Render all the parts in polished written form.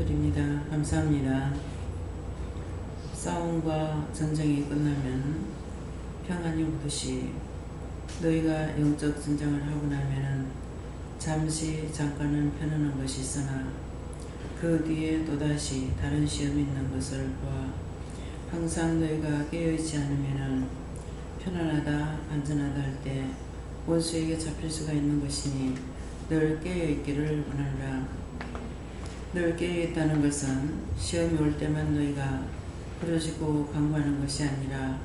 축하드립니다. 감사합니다. 싸움과 전쟁이 끝나면 평안이 오듯이 너희가 영적 전쟁을 하고 나면은 잠깐은 편안한 것이 있으나 그 뒤에 또다시 다른 시험이 있는 것을 보아 항상 너희가 깨어있지 않으면은 편안하다 안전하다 할 때 원수에게 잡힐 수가 있는 것이니 늘 깨어있기를 원하노라. 늘 깨어있다는 것은 시험이 올 때만 너희가 부러지고 강구하는 것이 아니라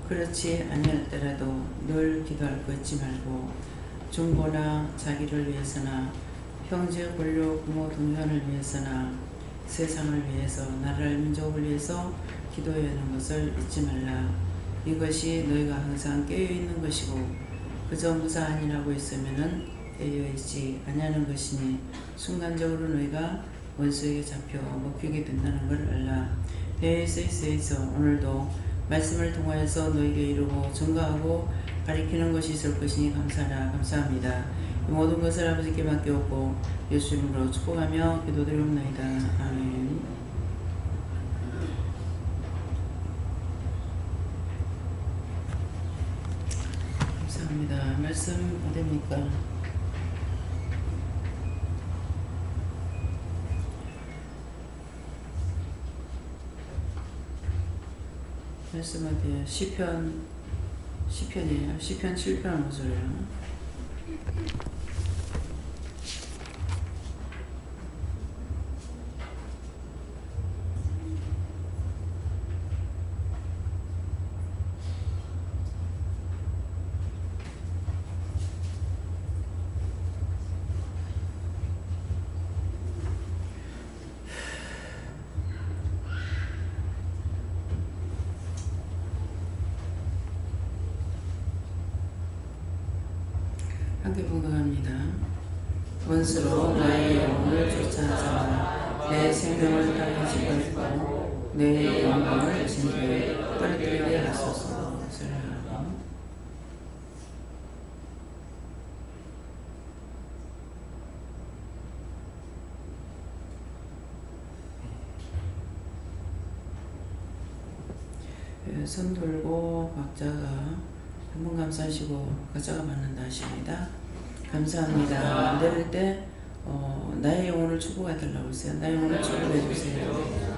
그렇지 아니할 때라도 늘 기도할 거 잊지 말고 중보나 자기를 위해서나 형제 권력 부모 동료를 위해서나 세상을 위해서 나라를 민족을 위해서 기도해야 하는 것을 잊지 말라. 이것이 너희가 항상 깨어있는 것이고 그저 무사 아니라고 있으면은 깨어있지 아니하는 것이니 순간적으로 너희가 원수에게 잡혀 먹히게 된다는 걸 알라. 에이스에서 오늘도 말씀을 통하여서 너에게 이루고 증거하고 가리키는 것이 있을 것이니 감사하라. 감사합니다. 이 모든 것을 아버지께 맡겨오고 예수 이름으로 축복하며 기도드리옵나이다. 아멘. 감사합니다. 말씀 어디입니까? 말씀 어디에요? 시편이에요. 시편 7편 5절이요. 함께 봉독합니다. 원수로 나의 영혼을 쫓아서 내 생명을 땅에 짓밟고 내 영광을 진토에 떨어뜨리게 하소서. 손 들고 각자가 한번 감사하시고 각자가 받는다 하십니다. 감사합니다. 내릴 때 나의 영혼을 축복해 달라고 했어요. 나의 영혼을 축복해 주세요.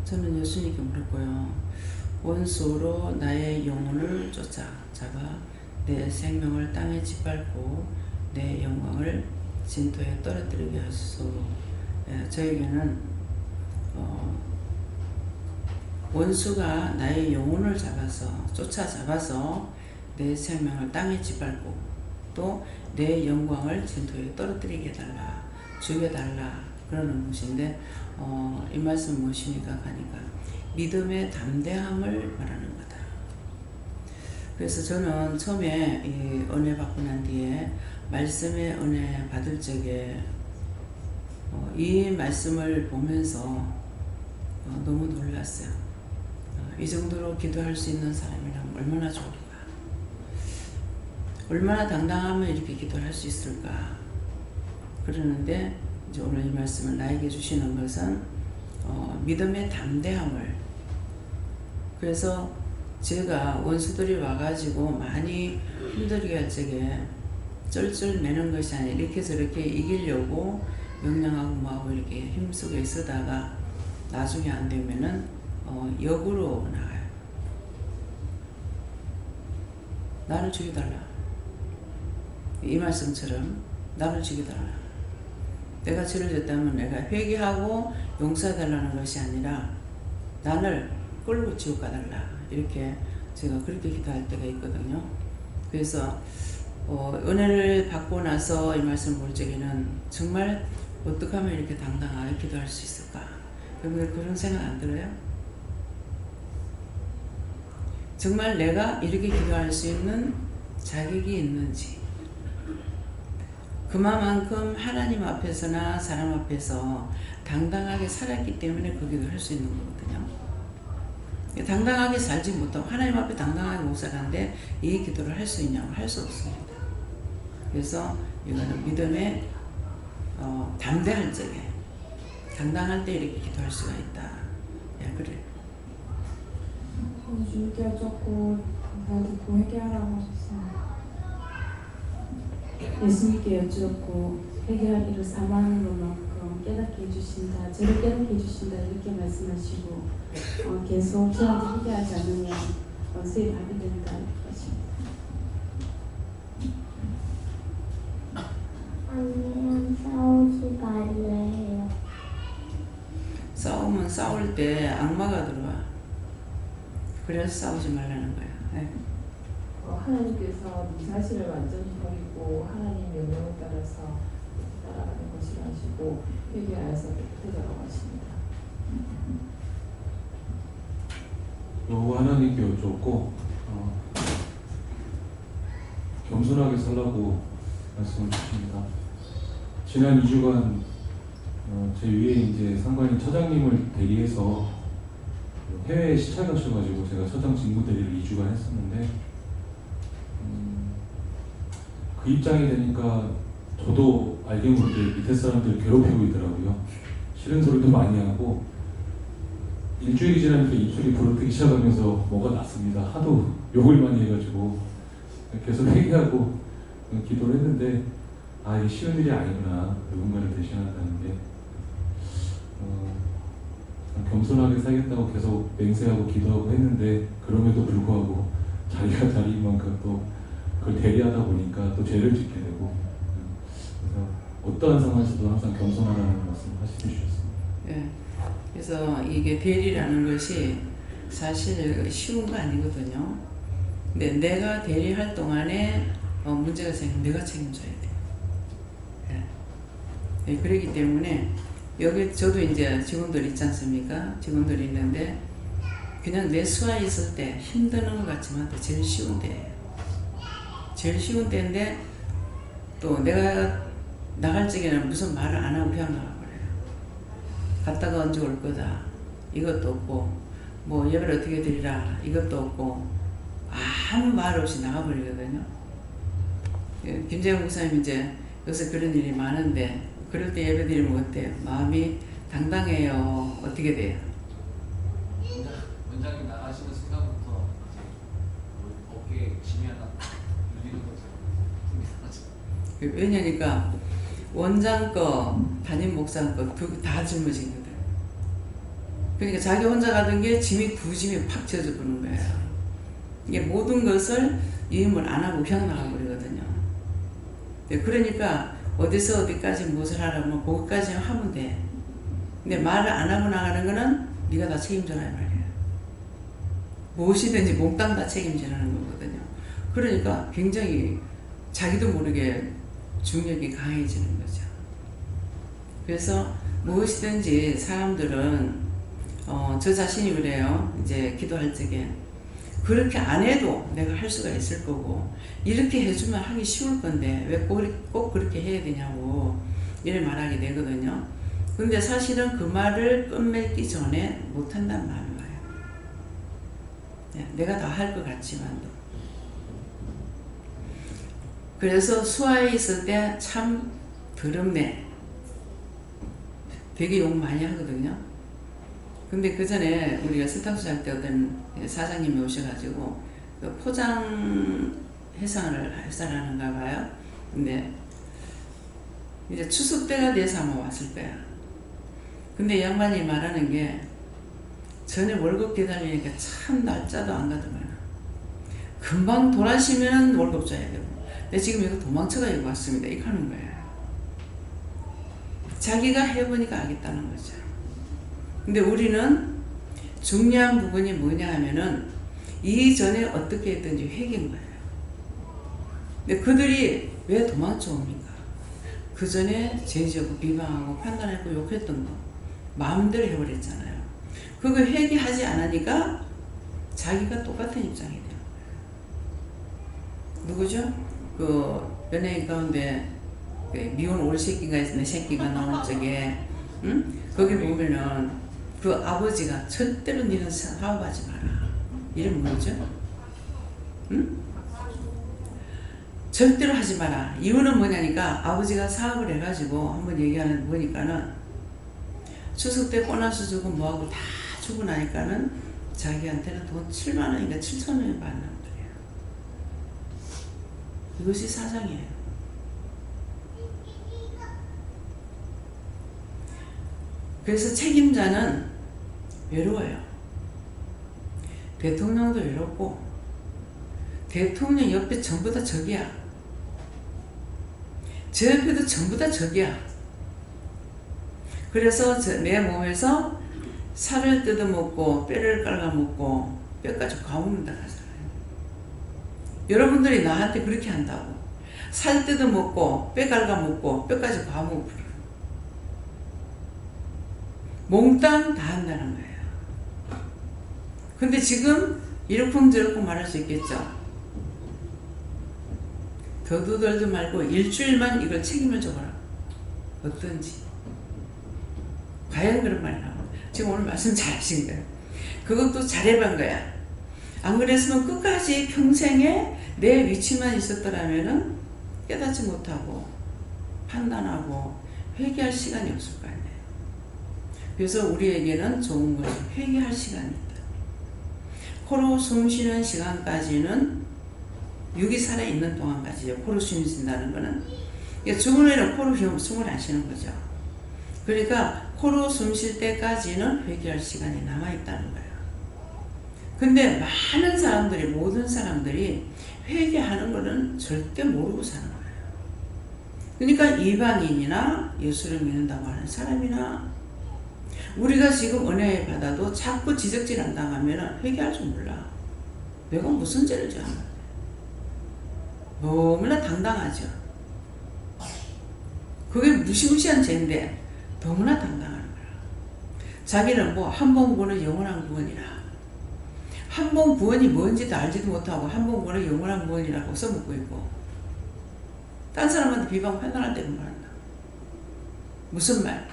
저는 예수님께 물었고요. 원수로 나의 영혼을 쫓아잡아 내 생명을 땅에 짓밟고 내 영광을 진토에 떨어뜨리게 하소서. 저에게는 원수가 나의 영혼을 쫓아잡아서 내 생명을 땅에 짓밟고 또 내 영광을 진토에 떨어뜨리게 해달라, 죽여달라 그러는 것인데 이 말씀 무엇입니까? 하니까 믿음의 담대함을 말하는 거다. 그래서 저는 처음에 이 은혜 받고 난 뒤에 말씀의 은혜 받을 적에 이 말씀을 보면서 너무 놀랐어요. 이 정도로 기도할 수 있는 사람이라면 얼마나 좋을까? 얼마나 당당하면 이렇게 기도를 할 수 있을까? 그러는데 이제 오늘 이 말씀을 나에게 주시는 것은 믿음의 담대함을. 그래서 제가 원수들이 와가지고 많이 힘들게 할 적에 쩔쩔 매는 것이 아니라 이렇게 저렇게 이기려고 명령하고 뭐하고 이렇게 힘쓰고 쓰다가 나중에 안 되면은 역으로 나가요. 나를 죽여달라. 이 말씀처럼 나를 죽여달라. 내가 죄를 졌다면 내가 회개하고 용서해달라는 것이 아니라 나를 끌고 지옥 가달라. 이렇게 제가 그렇게 기도할 때가 있거든요. 그래서 은혜를 받고 나서 이 말씀 볼 적에는 정말 어떻게 하면 이렇게 당당하게 기도할 수 있을까? 여러분들 그런 생각 안 들어요? 정말 내가 이렇게 기도할 수 있는 자격이 있는지, 그만큼 하나님 앞에서나 사람 앞에서 당당하게 살았기 때문에 그 기도를 할 수 있는 거거든요. 당당하게 살지 못하고 하나님 앞에 당당하게 못 살았는데 이 기도를 할 수 있냐고 할 수 없습니다. 그래서 이거는 믿음의 담대할 적에, 당당할 때 이렇게 기도할 수가 있다. 예, 그래. 주님께 여쭙고 감사 듣고 회개하라고 하셨습니다. 예수님께 여쭈었고 회개할 일을 사망으로만큼 깨닫게 해주신다, 저를 깨닫게 해주신다 이렇게 말씀하시고 계속 저한테 회개하지 않으면 원수의 밥이 된다 이렇게 하십니다. 아니면 싸우지 말래요. 싸우면 싸울 때 악마가 들어와. 그래서 싸우지 말라는 거야. 네. 하나님께서 이 사실을 완전히 버리고 하나님 명령에 따라서 따라가는 것이라 하시고 회개하여서 깨끗해져라고 하십니다. 하나님께 여쭙고 겸손하게 살라고 말씀을 주십니다. 지난 2주간 제 위에 이제 상관인 처장님을 대리해서 해외에 시차 가셔가지고 제가 처장 직무 대리를 2주간 했었는데 그 입장이 되니까 저도 알게 모르게 밑에 사람들을 괴롭히고 있더라고요. 싫은 소리도 많이 하고 일주일이 지나니까 입술이 부르뜨기 시작하면서 뭐가 났습니다. 하도 욕을 많이 해가지고 계속 회개하고 기도를 했는데 이게 쉬운 일이 아니구나. 누군가를 대신한다는 게 겸손하게 살겠다고 계속 맹세하고 기도하고 했는데 그럼에도 불구하고 자리가 자리인 만큼 또 그걸 대리하다 보니까 또 죄를 짓게 되고 그래서 어떠한 상황에서도 항상 겸손하라는 말씀을 하시게 주셨습니다. 예. 그래서 이게 대리라는 것이 사실 쉬운 거 아니거든요. 근데 내가 대리할 동안에 문제가 생기면 내가 책임져야 돼요. 예. 예, 그렇기 때문에 여기 저도 이제 직원들 있지 않습니까? 직원들이 있는데 그냥 내 수하에 있을 때 힘드는 것 같지만 또 제일 쉬운 때예요. 제일 쉬운 때인데 또 내가 나갈 적에는 무슨 말을 안 하고 그냥 나가버려요. 갔다가 언제 올 거다 이것도 없고 뭐 예배를 어떻게 드리라 이것도 없고 아무 말 없이 나가버리거든요. 김재영 목사님 이제 요새 그런 일이 많은데 그럴 때 예배 드리면 어때요? 마음이 당당해요? 어떻게 돼요? 원장님 나가시는 순간부터 어깨에 짐이 하나 눌리는 거죠. 왜냐니까 원장 거, 담임 목사 거 다 짊어지거든. 그러니까 자기 혼자 가던 게 짐이 두 짐이 팍 져져 버는 거예요. 이게 모든 것을 유임을 안 하고 그냥 나가버리거든요. 그러니까 어디서 어디까지 무엇을 하라면 거기까지 하면 돼. 근데 말을 안 하고 나가는 거는 네가 다 책임져라 이 말이야. 무엇이든지 몽땅 다 책임지라는 거거든요. 그러니까 굉장히 자기도 모르게 중력이 강해지는 거죠. 그래서 무엇이든지 사람들은 저 자신이 그래요. 이제 기도할 적에 그렇게 안 해도 내가 할 수가 있을 거고 이렇게 해주면 하기 쉬울 건데 왜 꼭 그렇게 해야 되냐고 이를 말하게 되거든요. 근데 사실은 그 말을 끝맺기 전에 못한다는 마음이 와요. 내가 다 할 것 같지만도. 그래서 수하에 있을 때 참 더럽네. 되게 욕 많이 하거든요. 근데 그 전에 우리가 세탁소 할 때 어떤 사장님이 오셔가지고 그 포장 해상을 해산하는가 봐요. 근데 이제 추석 때가 돼서 아마 왔을 거야. 근데 양반이 말하는 게 전에 월급 기다리니까 참 날짜도 안 가더만. 금방 돌아시면 월급 줘야 되고. 근데 지금 이거 도망쳐가 이거 왔습니다. 이렇게 하는 거예요. 자기가 해보니까 알겠다는 거죠. 근데 우리는 중요한 부분이 뭐냐 하면은 이전에 어떻게 했든지 회개인 거예요. 근데 그들이 왜 도망쳐옵니까? 그 전에 죄지고 비방하고 판단하고 욕했던 거 마음대로 해버렸잖아요. 그거 회개하지 않으니까 자기가 똑같은 입장이 되는 거예요. 누구죠? 그 연예인 가운데 그 미혼 올 새끼가 있는 새끼가 나온 쪽에 거기 보면은 그 아버지가 절대로 니는 사업하지 마라. 이름 뭐죠? 절대로 하지 마라. 이유는 뭐냐니까 아버지가 사업을 해가지고 한번 얘기하는 보니까는 추석 때 보너스 주고 뭐하고 다 주고 나니까는 자기한테는 돈 7만 원인가 7천 원이 받는 거예요. 이것이 사상이에요. 그래서 책임자는 외로워요. 대통령도 외롭고 대통령 옆에 전부 다 적이야. 제 옆에도 전부 다 적이야. 그래서 내 몸에서 살을 뜯어먹고 뼈를 깔아먹고 뼈까지 과먹는다 하잖아요. 여러분들이 나한테 그렇게 한다고. 살 뜯어먹고 뼈 갉아먹고 뼈까지 과먹고 몽땅 다 한다는 거예요. 근데 지금 이러쿵저러쿵 말할 수 있겠죠. 더도 덜도 말고 일주일만 이걸 책임을 져봐라. 어떤지. 과연 그런 말이 나오나. 지금 오늘 말씀 잘하신 거예요. 그것도 잘해본 거야. 안 그랬으면 끝까지 평생에 내 위치만 있었더라면은 깨닫지 못하고 판단하고 회개할 시간이 없을 거 아니에요. 그래서 우리에게는 좋은 것이 회개할 시간입니다. 코로 숨 쉬는 시간까지는 육이 살아있는 동안까지요. 코로 숨 쉰다는 거는 죽은 후에는 코로 숨을 안 쉬는 거죠. 그러니까 코로 숨 쉴 때까지는 회개할 시간이 남아있다는 거예요. 근데 많은 사람들이 모든 사람들이 회개하는 거는 절대 모르고 사는 거예요. 그러니까 이방인이나 예수를 믿는다고 하는 사람이나 우리가 지금 은혜 받아도 자꾸 지적질 안 당하면 회개할 줄 몰라. 내가 무슨 죄를 지었나? 너무나 당당하죠. 그게 무시무시한 죄인데 너무나 당당한 거야. 자기는 뭐 한 번 구원은 영원한 구원이라. 한 번 구원이 뭔지도 알지도 못하고 한 번 구원은 영원한 구원이라고 써먹고 있고 딴 사람한테 비방 판단할 때는 말한다. 무슨 말?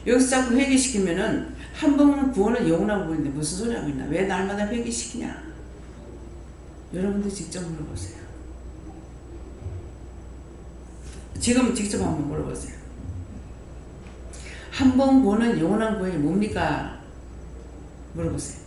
여기서 자꾸 회개시키면은 한 번 구원은 영원한 구원인데 무슨 소리 하고 있나? 왜 날마다 회개시키냐? 여러분들 직접 물어보세요. 지금 직접 한번 물어보세요. 한 번 구원은 영원한 구원이 뭡니까? 물어보세요.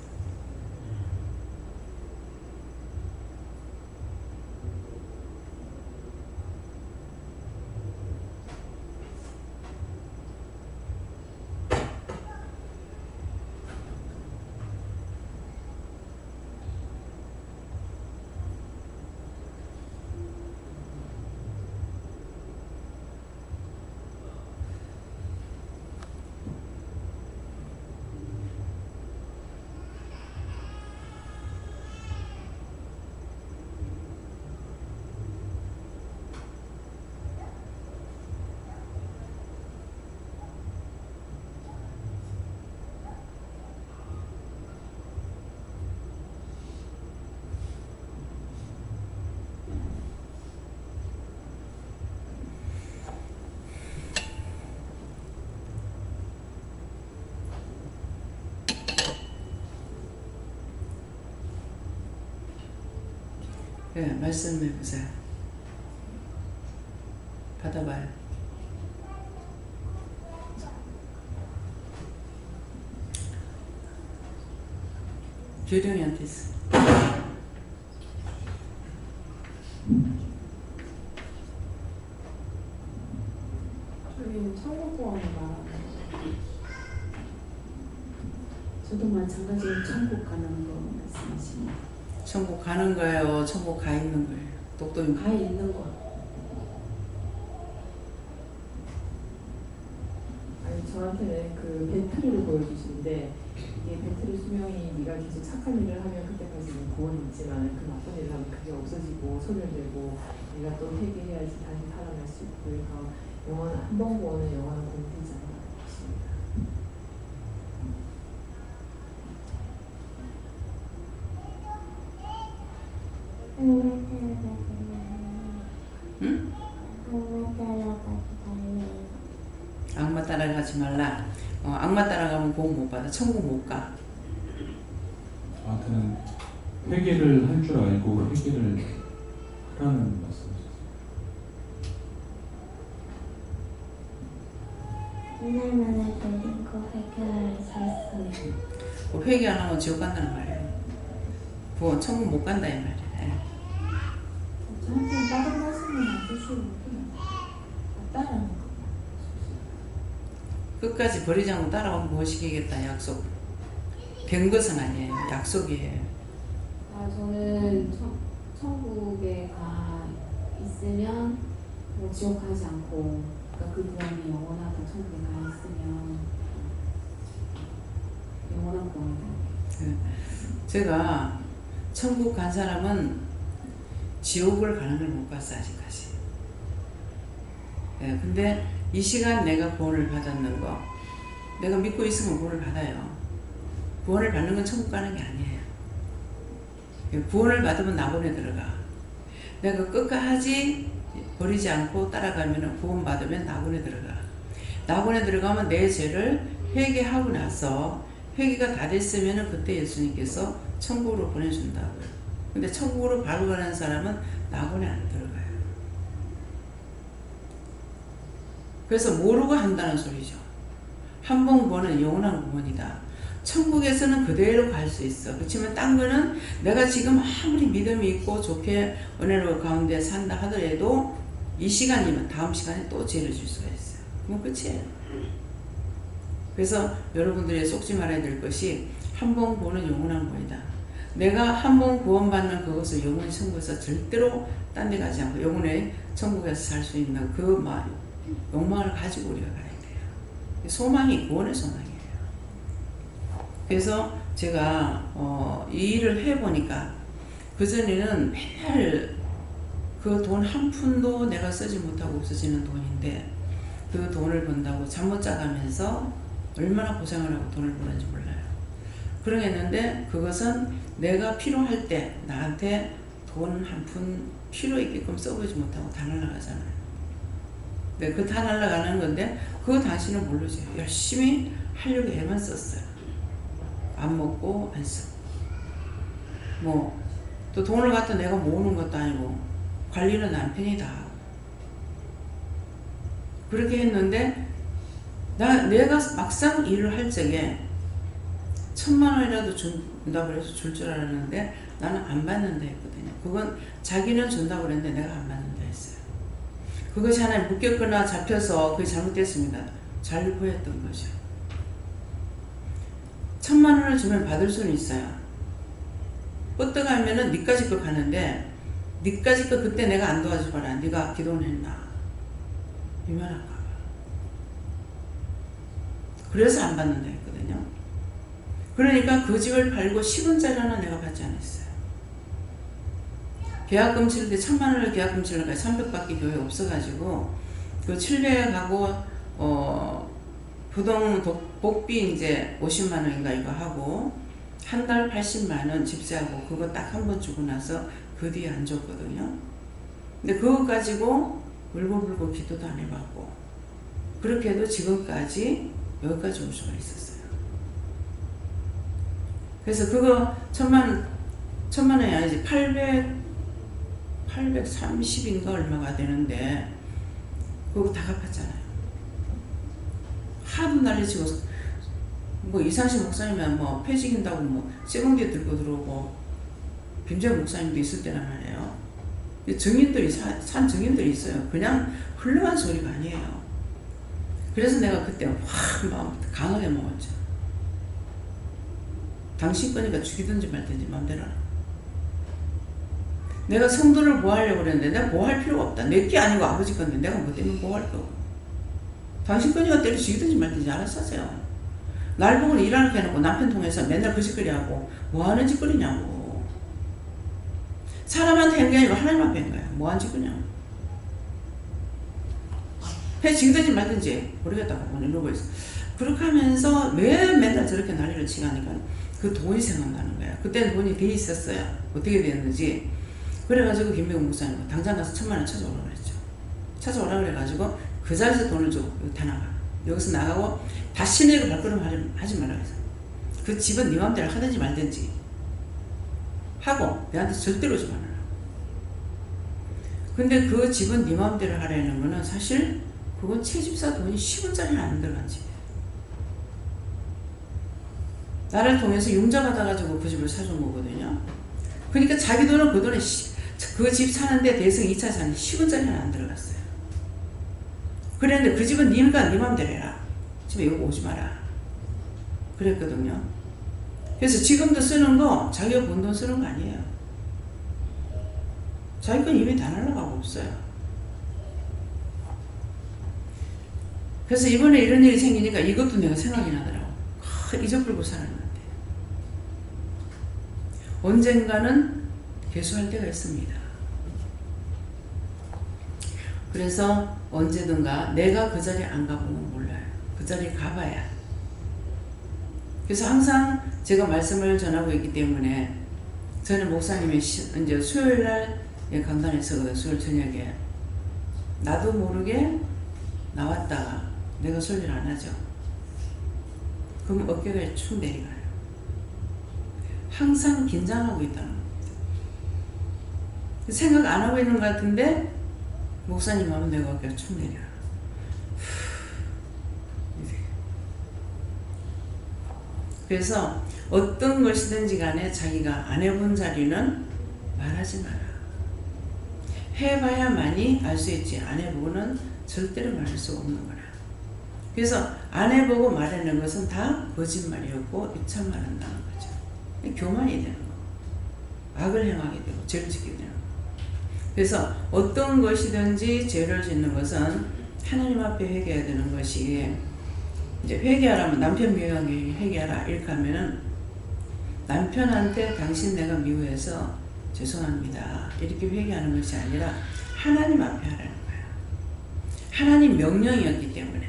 네, 말씀해 보세요. 받아봐요. 교령이한테 있어. 저희는 천국구원을 말하는 저도 마찬가지로 천국 가는 거 말씀하십니다. 천국 가는 거예요? 천국 가 있는 거예요? 똑똑히 가 있는 거. 아니 저한테는 그 배틀을 보여주시는데 이게 배틀의 수명이 네가 계속 착한 일을 하면 그때까지는 구원이 있지만 그 나쁜 일을 하면 그게 없어지고 소멸되고 네가 또 회개해야지 다시 살아날 수 있고 그래서 영원한 한 번 구원은 영원한 공부이지 않나 싶습니다. 응? 악마 따라가지 말라. 악마 따라가면 구원 못 받아. 천국 못 가. 저한테는 회개를 할 줄 알고 회개를 하라는 말씀이셨어요. 옛날만에 들린 거 해결할 수 있어요. 회개 안 하면 지옥 간다는 말이에요. 구원 천국 못 간다 이 말이에요. 저한테는 다른 말씀은 안 주시고 그냥 따라하는 거. 끝까지 버리지 않고 따라오면 무엇이겠다 약속. 된 것은 아니에요. 약속이에요. 저는 천국에 가 있으면 뭐 지옥 가지 않고 그러니까 그 구원이 영원하다. 천국에 가 있으면 영원한 구원이다. 제가 천국 간 사람은 지옥을 가는 걸 못 봤어 아직까지. 근데 이 시간 내가 구원을 받았는 거 내가 믿고 있으면 구원을 받아요. 구원을 받는 건 천국 가는 게 아니에요. 구원을 받으면 낙원에 들어가. 내가 끝까지 버리지 않고 따라가면 구원 받으면 낙원에 들어가. 낙원에 들어가면 내 죄를 회개하고 나서 회개가 다 됐으면 그때 예수님께서 천국으로 보내준다고요. 근데 천국으로 바로 가는 사람은 낙원에 안 들어가요. 그래서 모르고 한다는 소리죠. 한 번 구원은 영원한 구원이다. 천국에서는 그대로 갈 수 있어. 그렇지만 딴 거는 내가 지금 아무리 믿음이 있고 좋게 은혜로 가운데 산다 하더라도 이 시간이면 다음 시간에 또 죄를 질 수가 있어요. 그럼 끝이에요. 그래서 여러분들이 속지 말아야 될 것이 한 번 구원은 영원한 구원이다. 내가 한 번 구원받는 그것을 영원히 천국에서 절대로 딴 데 가지 않고 영원히 천국에서 살 수 있는 그 욕망을 가지고 우리가 가야 돼요. 소망이 구원의 소망이에요. 그래서 제가 이 일을 해보니까 그전에는 맨날 그 돈 한 푼도 내가 쓰지 못하고 없어지는 돈인데 그 돈을 번다고 잠 못 자가면서 얼마나 고생을 하고 돈을 버는지 몰라요. 그러겠는데 그것은 내가 필요할 때 나한테 돈 한 푼 필요 있게끔 써보지 못하고 다 날아가잖아요. 네, 그 다 날아가는 건데 그거 당신은 모르죠. 열심히 하려고 애만 썼어요. 안 먹고 안 쓰고 또 돈을 갖다 내가 모으는 것도 아니고 관리는 남편이 다 하고 그렇게 했는데 내가 막상 일을 할 적에 1,000만 원이라도 준다고 해서 줄 줄 알았는데 나는 안 받는다 했거든요. 그건 자기는 준다고 그랬는데 내가 안 받는다 했어요. 그것이 하나에 묶였거나 잡혀서 그게 잘못됐습니다. 잘 보였던 거죠. 1,000만 원을 주면 받을 수는 있어요. 뻗어가면은 니까지 거 가는데 니까지 거 그때 내가 안 도와줘봐라. 네가 기도는 했나. 유명한가 봐. 그래서 안 받는다 했거든요. 그러니까 그 집을 팔고 10원짜리 하나 내가 받지 않았어요. 계약금 치를 때 1,000만 원을 계약금 치려니까 300밖에 교회 없어가지고 그 700하고 부동 복비 이제 50만 원인가 이거 하고 한 달 80만 원 집세하고 그거 딱 한 번 주고 나서 그 뒤에 안 줬거든요. 근데 그거 가지고 울고불고 기도도 안 해봤고 그렇게 해도 지금까지 여기까지 올 수가 있었어요. 그래서 그거 1,000만 원이 아니지 830인가 얼마가 되는데 그거 다 갚았잖아요. 하도 난리치고 이상식 목사님은 폐지긴다고 쇠공기 들고 들어오고 김재현 목사님도 있을 때란 말이에요. 증인들이 산 증인들이 있어요. 그냥 훌륭한 소리가 아니에요. 그래서 내가 그때 확 강하게 먹었죠. 당신 거니까 죽이든지 말든지 마음대로 하라. 내가 성도를 보호하려고 그랬는데 내가 보호할 필요가 없다. 내 게 아니고 아버지 건데 내가 뭐 때문에 보호할 거고. 당신 거니까 때려 죽이든지 말든지 알아서 하세요. 날 보고는 일하는 게 해놓고 남편 통해서 맨날 그 짓거리 하고 뭐 하는 짓거리냐고. 사람한테 한 게 아니고 하나님 앞에 한 거야. 뭐 하는 짓거리냐고. 해 지든지 말든지 모르겠다고 이러고 있어. 그렇게 하면서 왜 맨날 저렇게 난리를 치고 하니까 그 돈이 생각나는 거야. 그때는 돈이 돼 있었어요. 어떻게 됐는지. 그래가지고 김병국 목사님 당장 가서 1,000만 원 찾아오라고 그랬죠. 찾아오라고 그래가지고 그 자리에서 돈을 주고 다 나가. 여기서 나가고 다시 내고 발걸음 하지 말라고 했어. 그 집은 네 맘대로 하든지 말든지 하고 내한테 절대로 오지 말아라. 근데 그 집은 네 맘대로 하라는 거는 사실 그건 채집사 돈이 10원짜리 안 들어간 집이에요. 나를 통해서 융자 받아가지고 그 집을 사준 거거든요. 그러니까 자기 돈은 그 돈에 그 집 사는데 대성 2차 산이 10원짜리 안 들어갔어요. 그랬는데 그 집은 네가 네 맘대로 해라. 집에 여기 오지 마라. 그랬거든요. 그래서 지금도 쓰는 거 자기가 번 돈 쓰는 거 아니에요. 자기 건 이미 다 날라가고 없어요. 그래서 이번에 이런 일이 생기니까 이것도 내가 생각이 나더라고. 잊어버리고 살았는데 언젠가는 개수할 때가 있습니다. 그래서 언제든가 내가 그 자리에 안 가보면 몰라요. 그 자리에 가봐야. 그래서 항상 제가 말씀을 전하고 있기 때문에 저는 목사님이 이제 수요일날 강단에서 수요일 저녁에 나도 모르게 나왔다가 내가 설교를 안 하죠. 그럼 어깨가 축 내려가요. 항상 긴장하고 있다는 겁니다. 생각 안 하고 있는 것 같은데 목사님 하면 내가 어깨가 축 내려가. 그래서 어떤 것이든지 간에 자기가 안 해본 자리는 말하지 마라. 해봐야만이 알 수 있지 안 해보고는 절대로 말할 수가 없는 거라. 그래서 안 해보고 말하는 것은 다 거짓말이었고 입참만 한다는 거죠. 교만이 되는 거. 악을 행하게 되고 죄를 짓게 되는 거. 그래서 어떤 것이든지 죄를 짓는 것은 하나님 앞에 회개해야 되는 것이 이제 회개하라면 남편 미워하게 회개하라 이렇게 하면은 남편한테 당신 내가 미워해서 죄송합니다 이렇게 회개하는 것이 아니라 하나님 앞에 하라는 거예요. 하나님 명령이었기 때문에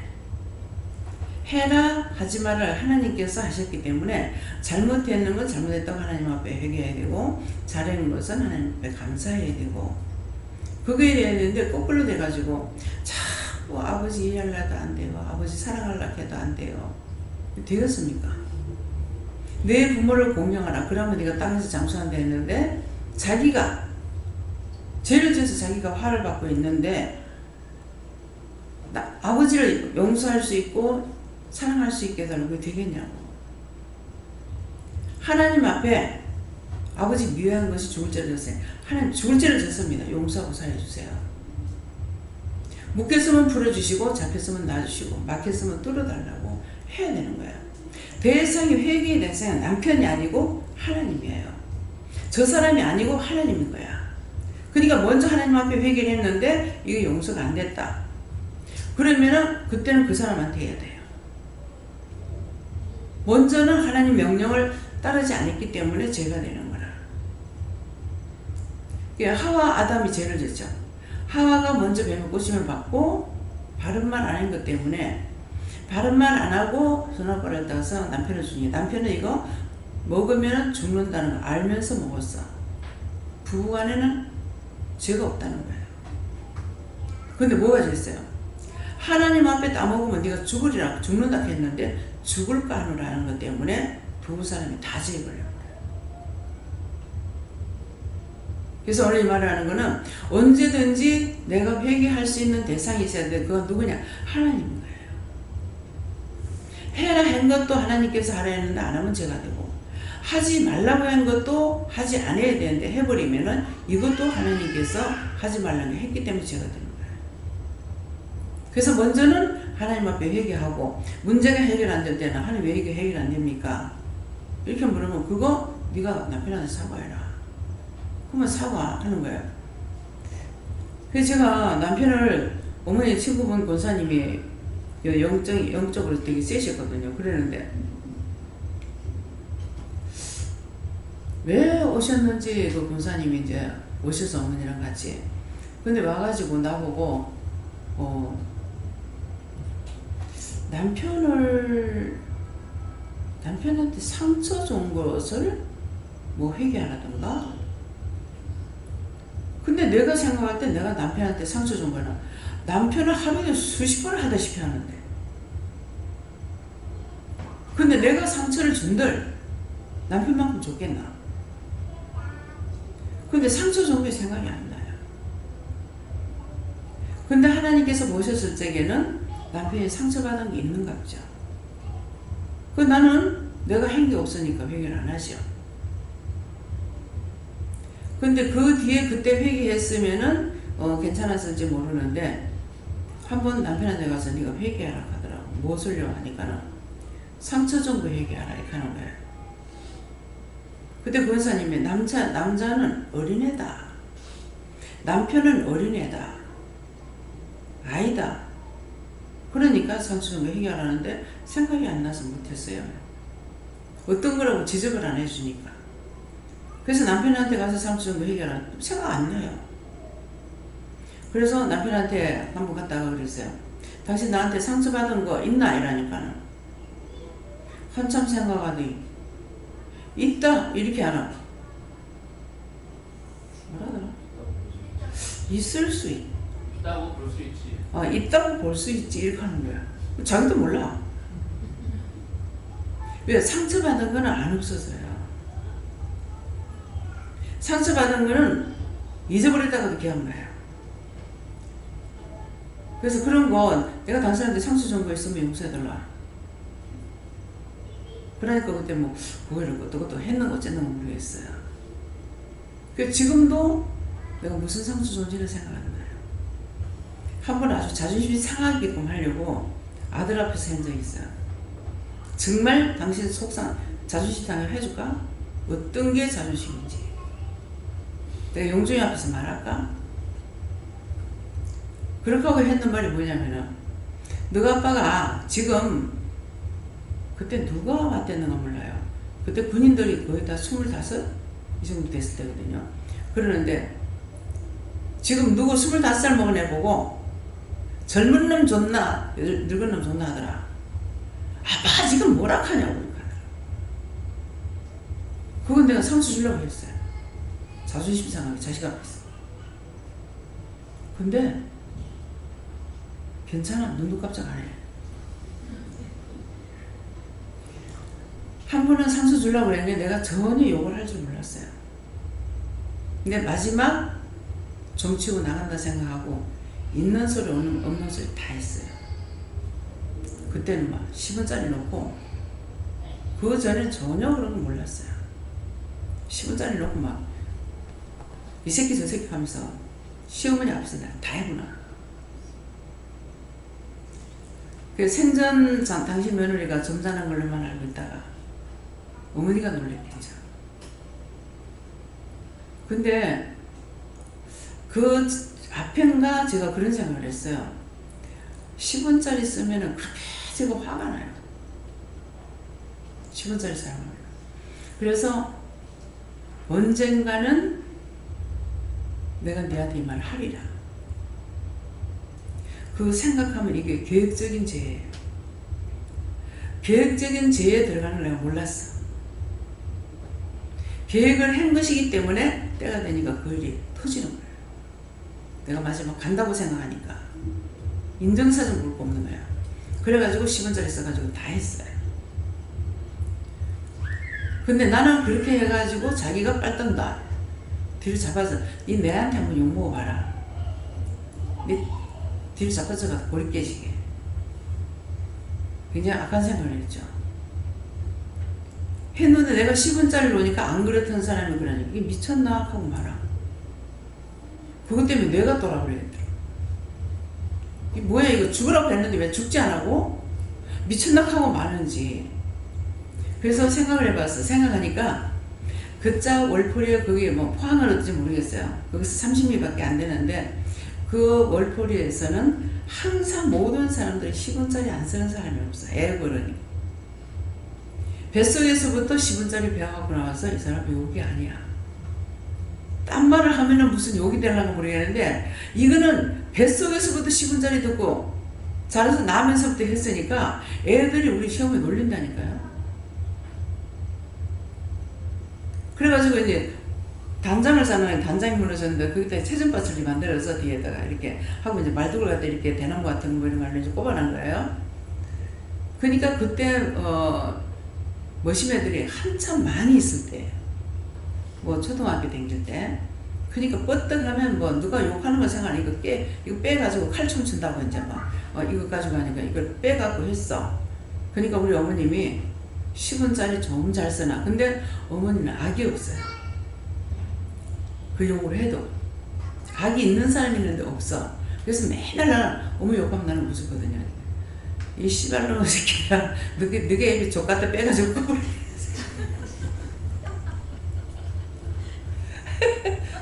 해라 하지 마라 하나님께서 하셨기 때문에 잘못했는 건 잘못했다고 하나님 앞에 회개해야 되고 잘한 것은 하나님 앞에 감사해야 되고 그게 돼야 되는데 거꾸로 돼가지고 자꾸 아버지 이해하려도 안 돼요. 아버지 사랑하려고 해도 안 돼요. 되겠습니까? 내 부모를 공경하라. 그러면 네가 땅에서 장수한다 했는데 자기가 죄를 지어서 자기가 화를 받고 있는데 아버지를 용서할 수 있고 사랑할 수 있게 해달라고 그게 되겠냐고. 하나님 앞에 아버지 미워한 것이 죽을 죄를 졌어요. 하나님 죽을 죄를 졌습니다. 용서하고 살려주세요. 묶였으면 풀어주시고 잡혔으면 놔주시고 막혔으면 뚫어달라고 해야 되는 거예요. 대상이 회개의 대상은 남편이 아니고 하나님이에요. 저 사람이 아니고 하나님인 거야. 그러니까 먼저 하나님 앞에 회개를 했는데 이게 용서가 안 됐다. 그러면은 그때는 그 사람한테 해야 돼요. 먼저는 하나님 명령을 따르지 않았기 때문에 죄가 되는 거라. 하와 아담이 죄를 졌죠. 하와가 먼저 뱀의 꼬심을 받고 바른 말 안 한 것 때문에 바른 말 안 하고 선악과를 따서 남편을 주니 남편은 이거 먹으면 죽는다는 걸 알면서 먹었어. 부부간에는 죄가 없다는 거예요. 근데 뭐가 됐어요? 하나님 앞에 따먹으면 네가 죽으리라 죽는다 했는데 죽을까 하노라는 것 때문에 두 사람이 다 죄에 걸려요. 그래서 오늘 이 말을 하는 거는 언제든지 내가 회개할 수 있는 대상이 있어야 돼. 그건 누구냐? 하나님인 거예요. 해라 한 것도 하나님께서 하라 했는데 안 하면 죄가 되고 하지 말라고 한 것도 하지 않아야 되는데 해버리면은 이것도 하나님께서 하지 말라고 했기 때문에 죄가 되는 거예요. 그래서 먼저는 하나님 앞에 회개하고 문제가 해결 안 될 때는 하나님 왜 이게 해결 안 됩니까? 이렇게 물으면 그거 네가 남편한테 사과해라. 그러면 사과하는 거예요. 그래서 제가 남편을 어머니 친구분 권사님이 영적으로 되게 세셨거든요. 그러는데 왜 오셨는지 그 권사님이 이제 오셔서 어머니랑 같이. 근데 와가지고 나보고 남편한테 상처 준 것을 뭐 회개하라던가. 근데 내가 생각할 때 내가 남편한테 상처 준 거는 남편은 하루에 수십 번을 하다시피 하는데. 근데 내가 상처를 준들 남편만큼 줬겠나? 근데 상처 준 게 생각이 안 나요. 근데 하나님께서 보셨을 적에는 남편이 상처받은 게 있는가 보죠. 그 나는 내가 한 게 없으니까 회개를 안 하죠. 근데 그 뒤에 그때 회개했으면은 괜찮았을지 모르는데 한번 남편한테 가서 네가 회개하라 하더라고. 무엇을요 하니까는 상처 준 거 회개하라 이렇게 하는 거예요. 그때 권사님이 남자는 어린애다. 남편은 어린애다. 아이다. 그러니까 상처 준 거 회개하라는데 생각이 안 나서 못했어요. 어떤 거라고 지적을 안 해주니까. 그래서 남편한테 가서 상처 준 거 회개하라 생각 안 나요. 그래서 남편한테 한번 갔다가 그랬어요. 당신 나한테 상처받은 거 있나? 이러니까는 한참 생각하더니 있다 이렇게 안 하고 뭐라더라? 있을 수 있다고 볼 수 있지. 있다고 볼 수 있지 이렇게 하는 거야. 자기도 몰라. 왜? 상처받은 거는 안 없어져요. 상처받은 거는 잊어버렸다가도 기억나요. 그래서 그런 건 내가 당신한테 상처 준 거 있으면 용서해달라. 그러니까 그때 뭐 그거를 어떻게 했는 어쨌는 모르겠어요. 그 지금도 내가 무슨 상처 줬는지는 생각 안 나요. 한 번 아주 자존심이 상하게끔 하려고 아들 앞에서 한 적이 있어요. 정말 당신 자존심 상해 해줄까? 어떤 게 자존심인지 내가 용종이 앞에서 말할까? 그렇게 하고 했는 말이 뭐냐면은 너가 아빠가 지금 그때 누가 왔댔는가 몰라요. 그때 군인들이 거의 다 25? 이 정도 됐을 때거든요. 그러는데 지금 누구 25살 먹은 애 보고 젊은 놈 좋나 늙은 놈 좋나 하더라. 아빠 지금 뭐라 하냐고 그러니까. 그건 내가 상처 주려고 했어요. 자존심 상하게 자식 앞에서. 근데 괜찮아. 눈도 깜짝 안 해. 한 번은 상처 주려고 그랬는데 내가 전혀 욕을 할 줄 몰랐어요. 근데 마지막 정치고 나간다 생각하고 있는 소리 없는 소리 다 했어요. 그때는 막 10원짜리 놓고 그 전에 전혀 그런 거 몰랐어요. 10원짜리 놓고 막 이 새끼 저 새끼 하면서 시어머니 앞에서 내가 다 해구나. 그 생전 당신 며느리가 점잖은 걸로만 알고 있다가 어머니가 놀랬겠죠. 근데 그 앞엔가 제가 그런 생각을 했어요. 10원짜리 쓰면은 그렇게 제가 화가 나요. 10원짜리 사용하면. 그래서 언젠가는 내가 네한테 이 말을 하리라. 그 생각하면 이게 계획적인 죄예요. 계획적인 죄에 들어가는 걸 내가 몰랐어. 계획을 한 것이기 때문에 때가 되니까 그 일이 터지는 거예요. 내가 마지막 간다고 생각하니까 인정사정 볼 거 없는 거야. 그래가지고 10원짜리 써가지고 다 했어요. 근데 나는 그렇게 해가지고 자기가 빨던다. 뒤를 잡아서 니 내한테 한번 욕먹어봐라. 니 뒤를 잡아서 고리 깨지게. 굉장히 악한 생각을 했죠. 했는데 내가 10원짜리를 놓으니까 안 그렇던 사람이 그러니 이게 미쳤나 하고 말아. 그것 때문에 뇌가 돌아버리겠더라. 이게 뭐야 이거 죽으라고 했는데 왜 죽지 안 하고 미쳤나 하고 마는지. 그래서 생각을 해봤어. 생각하니까 그자 월포리에 거기 뭐 포항을 어떤지 모르겠어요. 거기서 30미밖에 안 되는데 그 월포리에서는 항상 모든 사람들이 10원짜리 안 쓰는 사람이 없어. 애 그러니. 뱃속에서부터 10원짜리 배워갖고 나와서 이 사람 욕이 아니야. 딴 말을 하면은 무슨 욕이 되려고 모르겠는데 이거는 뱃속에서부터 10원짜리 듣고 자라서 나면서부터 했으니까 애들이 우리 시험에 놀린다니까요. 그래가지고 이제 단장을 싸면 단장이 무너졌는데 거기다 체전밭을 만들어서 뒤에다가 이렇게 하고 이제 말뚝을 갖다 이렇게 대나무 같은 거 이런 걸로 이제 꼽아놓은 거예요. 그러니까 그때 머심 애들이 한참 많이 있을 때, 뭐 초등학교 다닐 때, 그러니까 뻗떡하면 뭐 누가 욕하는 거 생각 안 이거 빼가지고 칼춤 춘다고 이제 막 이거 가지고 하니까 이걸 빼갖고 했어. 그러니까 우리 어머님이 10원짜리 좀 잘 쓰나. 근데 어머니는 악이 없어요. 그 욕을 해도 악이 있는 사람이 있는데 없어. 그래서 맨날 나는 어머니 욕하면 나는 무섭거든요. 이 씨발놈의 새끼야, 너게 입이 족같다 빼가지고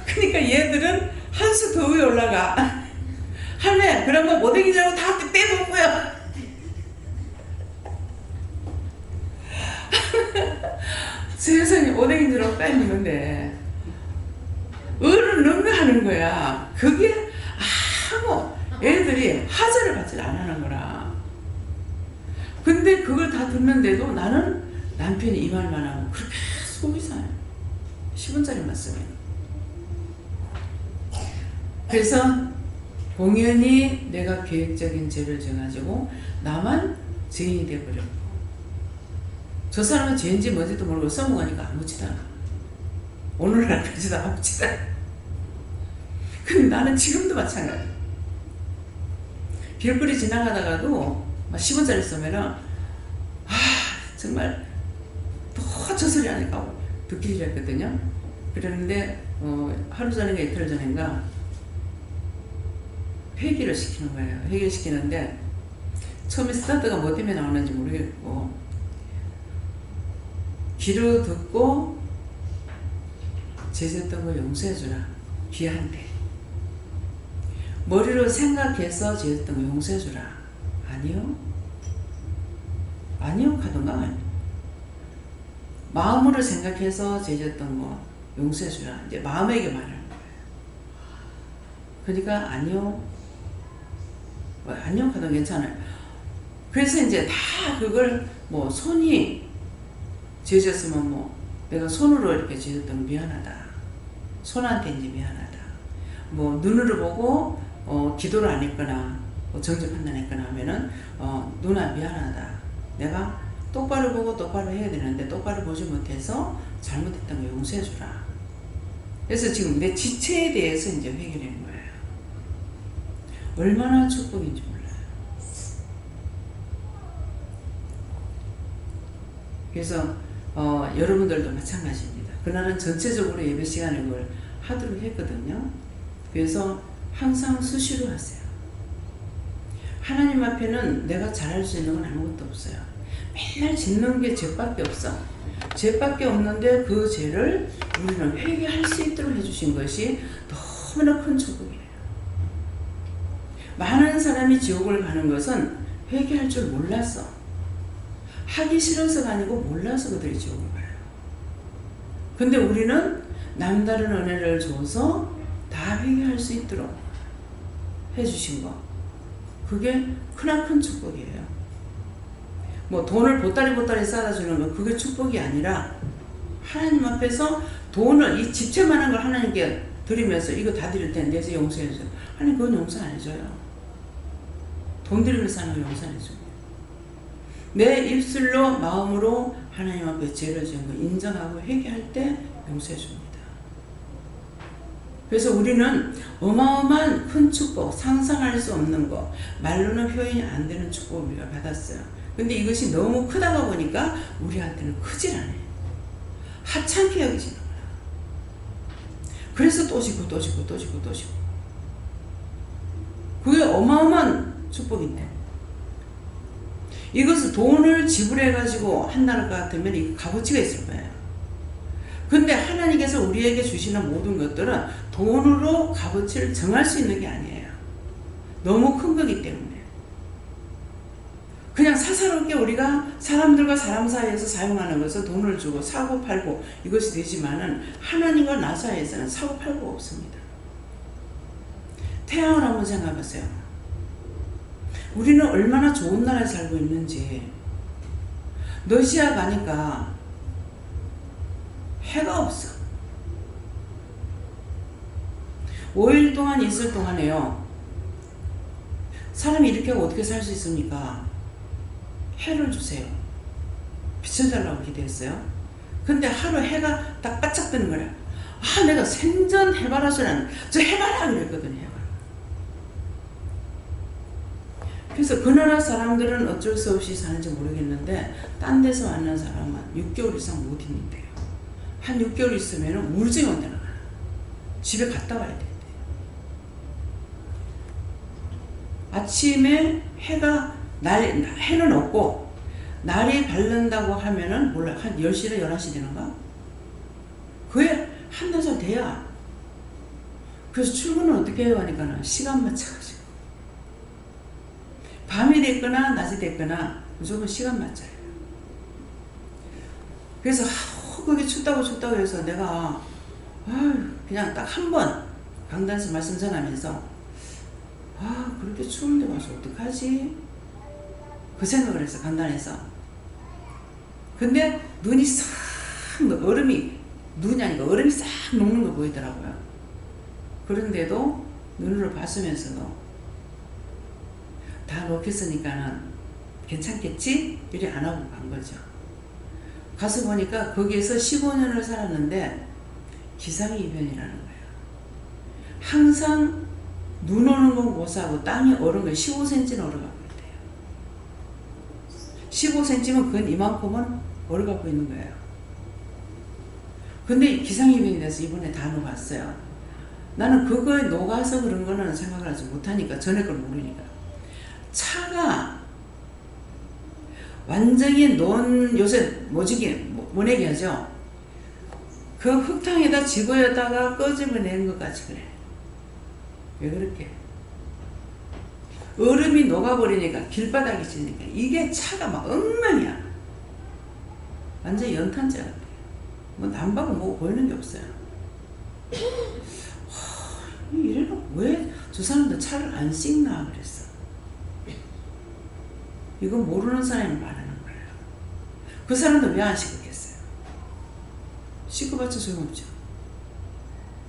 그러니까 얘들은 한 수 더 위에 올라가. 할매 그런 거 못생기냐고 다 빼놓고요. 세상에 오뎅인 줄 없다 했는데 어른 능가하는 거야. 그게 아무 애들이 하자를 받지 안 하는 거라. 근데 그걸 다 듣는데도 나는 남편이 이 말만 하고 그렇게 속이 상해요. 10원짜리만 쓰면. 그래서 공연히 내가 계획적인 죄를 져가지고 나만 죄인이 돼버렸고 저 사람은 죄인지 뭔지도 모르고 써먹으니까 아무지도 않아. 오늘날까지도 아무지도 않아. 근데 나는 지금도 마찬가지. 길거리 지나가다가도 막 10원짜리 쓰면은 정말 또 저 소리 하니까 듣기 싫었거든요. 그랬는데 하루 전인가 이틀 전인가 회기를 시키는 거예요. 회기를 시키는데 처음에 스타트가 뭐 때문에 나오는지 모르겠고 귀로 듣고 죄졌던 거 용서해주라. 귀한테. 머리로 생각해서 죄졌던 거 용서해주라. 아니요. 아니요 하던가 아니요. 마음으로 생각해서 죄졌던 거 용서해주라. 이제 마음에게 말하는 거예요. 그러니까 아니요. 아니요 하던 괜찮아요. 그래서 이제 다 그걸 뭐 손이 죄졌으면 뭐 내가 손으로 이렇게 죄졌던 거 미안하다. 손한테 이제 미안하다. 뭐 눈으로 보고 기도를 안 했거나 정죄 판단했거나 하면은 누나 미안하다. 내가 똑바로 보고 똑바로 해야 되는데 똑바로 보지 못해서 잘못했던 거 용서해주라. 그래서 지금 내 지체에 대해서 이제 회개하는 거예요. 얼마나 축복인지 몰라요. 그래서 여러분들도 마찬가지입니다. 그날은 전체적으로 예배 시간을 그걸 하도록 했거든요. 그래서 항상 수시로 하세요. 하나님 앞에는 내가 잘할 수 있는 건 아무것도 없어요. 맨날 짓는 게 죄밖에 없어. 죄밖에 없는데 그 죄를 우리는 회개할 수 있도록 해주신 것이 너무나 큰 축복이에요. 많은 사람이 지옥을 가는 것은 회개할 줄 몰랐어. 하기 싫어서가 아니고 몰라서 그들이 지옥을 가요. 근데 우리는 남다른 은혜를 줘서 다 회개할 수 있도록 해주신 거. 그게 크나큰 축복이에요. 뭐 돈을 보따리 싸다 주는 거 그게 축복이 아니라 하나님 앞에서 돈을 이 집채만한 걸 하나님께 드리면서 이거 다 드릴 텐데 내 용서해줘. 하나님 그건 용서 안 해줘요. 돈 드리면서 하는 거 용서 안 해줘요. 내 입술로 마음으로 하나님 앞에 죄를 지은 거 인정하고 회개할 때 용서해 줍니다. 그래서 우리는 어마어마한 큰 축복, 상상할 수 없는 거, 말로는 표현이 안 되는 축복을 우리가 받았어요. 근데 이것이 너무 크다가 보니까 우리한테는 크질 않아요. 하찮게 여기지는 거야. 그래서 또 지고 또 지고 또 지고 또 지고. 그게 어마어마한 축복인데 이것을 돈을 지불해가지고 한다는 것 같으면 이 값어치가 있을 거예요. 근데 하나님께서 우리에게 주시는 모든 것들은 돈으로 값어치를 정할 수 있는 게 아니에요. 너무 큰 거기 때문에. 그냥 사사롭게 우리가 사람들과 사람 사이에서 사용하는 것은 돈을 주고 사고 팔고 이것이 되지만은 하나님과 나 사이에서는 사고 팔고 없습니다. 태양을 한번 생각해보세요. 우리는 얼마나 좋은 나라에 살고 있는지. 러시아 가니까 해가 없어. 5일 동안 있을 동안에요. 사람이 이렇게 하고 어떻게 살 수 있습니까? 해를 주세요. 빛을 달라고 기대했어요. 근데 하루 해가 딱 바짝 뜨는 거야. 아, 내가 생전 해바라 소리는 저 해바라 그랬거든요. 해바라. 그래서 그 나라 사람들은 어쩔 수 없이 사는지 모르겠는데 딴 데서 만난 사람은 6개월 이상 못 있는데요. 한 6개월 있으면 우울증이 온다는 거야. 집에 갔다 와야 돼. 아침에 해는 없고 날이 밝는다고 하면은 몰라 한 10시나 11시 되는가? 그게 한나절 돼야. 그래서 출근은 어떻게 해요 하니까 시간 맞춰가지고 밤이 됐거나 낮이 됐거나 무조건 시간 맞춰요. 그래서 거기 춥다고 해서 내가 그냥 딱 한 번 강단에서 말씀 전하면서 그렇게 추운데 와서 어떡하지? 그 생각을 했어, 강단에서. 근데 눈이 싹, 눈이 아니고 얼음이 싹 녹는 거 보이더라고요. 그런데도 눈으로 봤으면서도 다 녹였으니까는 괜찮겠지? 이래 안 하고 간 거죠. 가서 보니까 거기에서 15년을 살았는데 기상이변이라는 거예요. 항상 눈 오는 건 고사하고 땅이 얼은 거 15cm는 얼어가고 있대요. 15cm면 그건 이만큼은 얼어가고 있는 거예요. 근데 기상이변이 돼서 이번에 다 녹았어요. 나는 그거에 녹아서 그런 거는 생각을 하지 못하니까 전에 걸 모르니까. 차가 완전히 요새 모내기 하죠. 그 흙탕에다 집어였다가 끄집어내는 것 같이 그래. 왜 그렇게? 얼음이 녹아버리니까 길바닥이 지니까 이게 차가 막 엉망이야. 완전 연탄재 같아. 뭐 난방은 뭐 보이는 게 없어요. 이래놓고 왜 저 사람들 차를 안 씻나 그랬어. 이건 모르는 사람이 말하는 거예요. 그 사람도 왜 안 씻겠어요? 씻고봤자 소용없죠.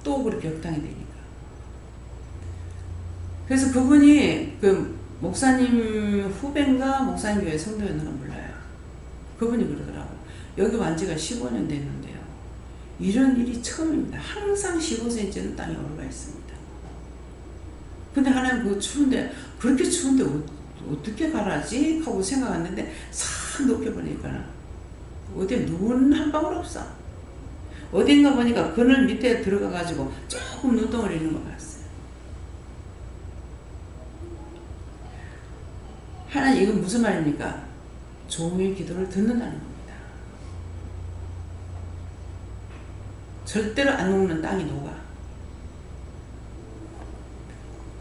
또 그렇게 격탕이 되니까. 그래서 그분이 그 목사님 후배인가 목사님 교회 성도였는가 몰라요. 그분이 그러더라고. 여기 완 지가 15년 됐는데요. 이런 일이 처음입니다. 항상 15cm는 땅에 올라가 있습니다. 근데 하나님 그거 추운데 그렇게 추운데 어떻게 가라지? 하고 생각했는데 싹 녹여보니까 어디에 눈 한 방울 없어. 어딘가 보니까 그늘 밑에 들어가가지고 조금 눈덩어리 있는 거 봤어요. 하나님 이건 무슨 말입니까? 종의 기도를 듣는다는 겁니다. 절대로 안 녹는 땅이 녹아.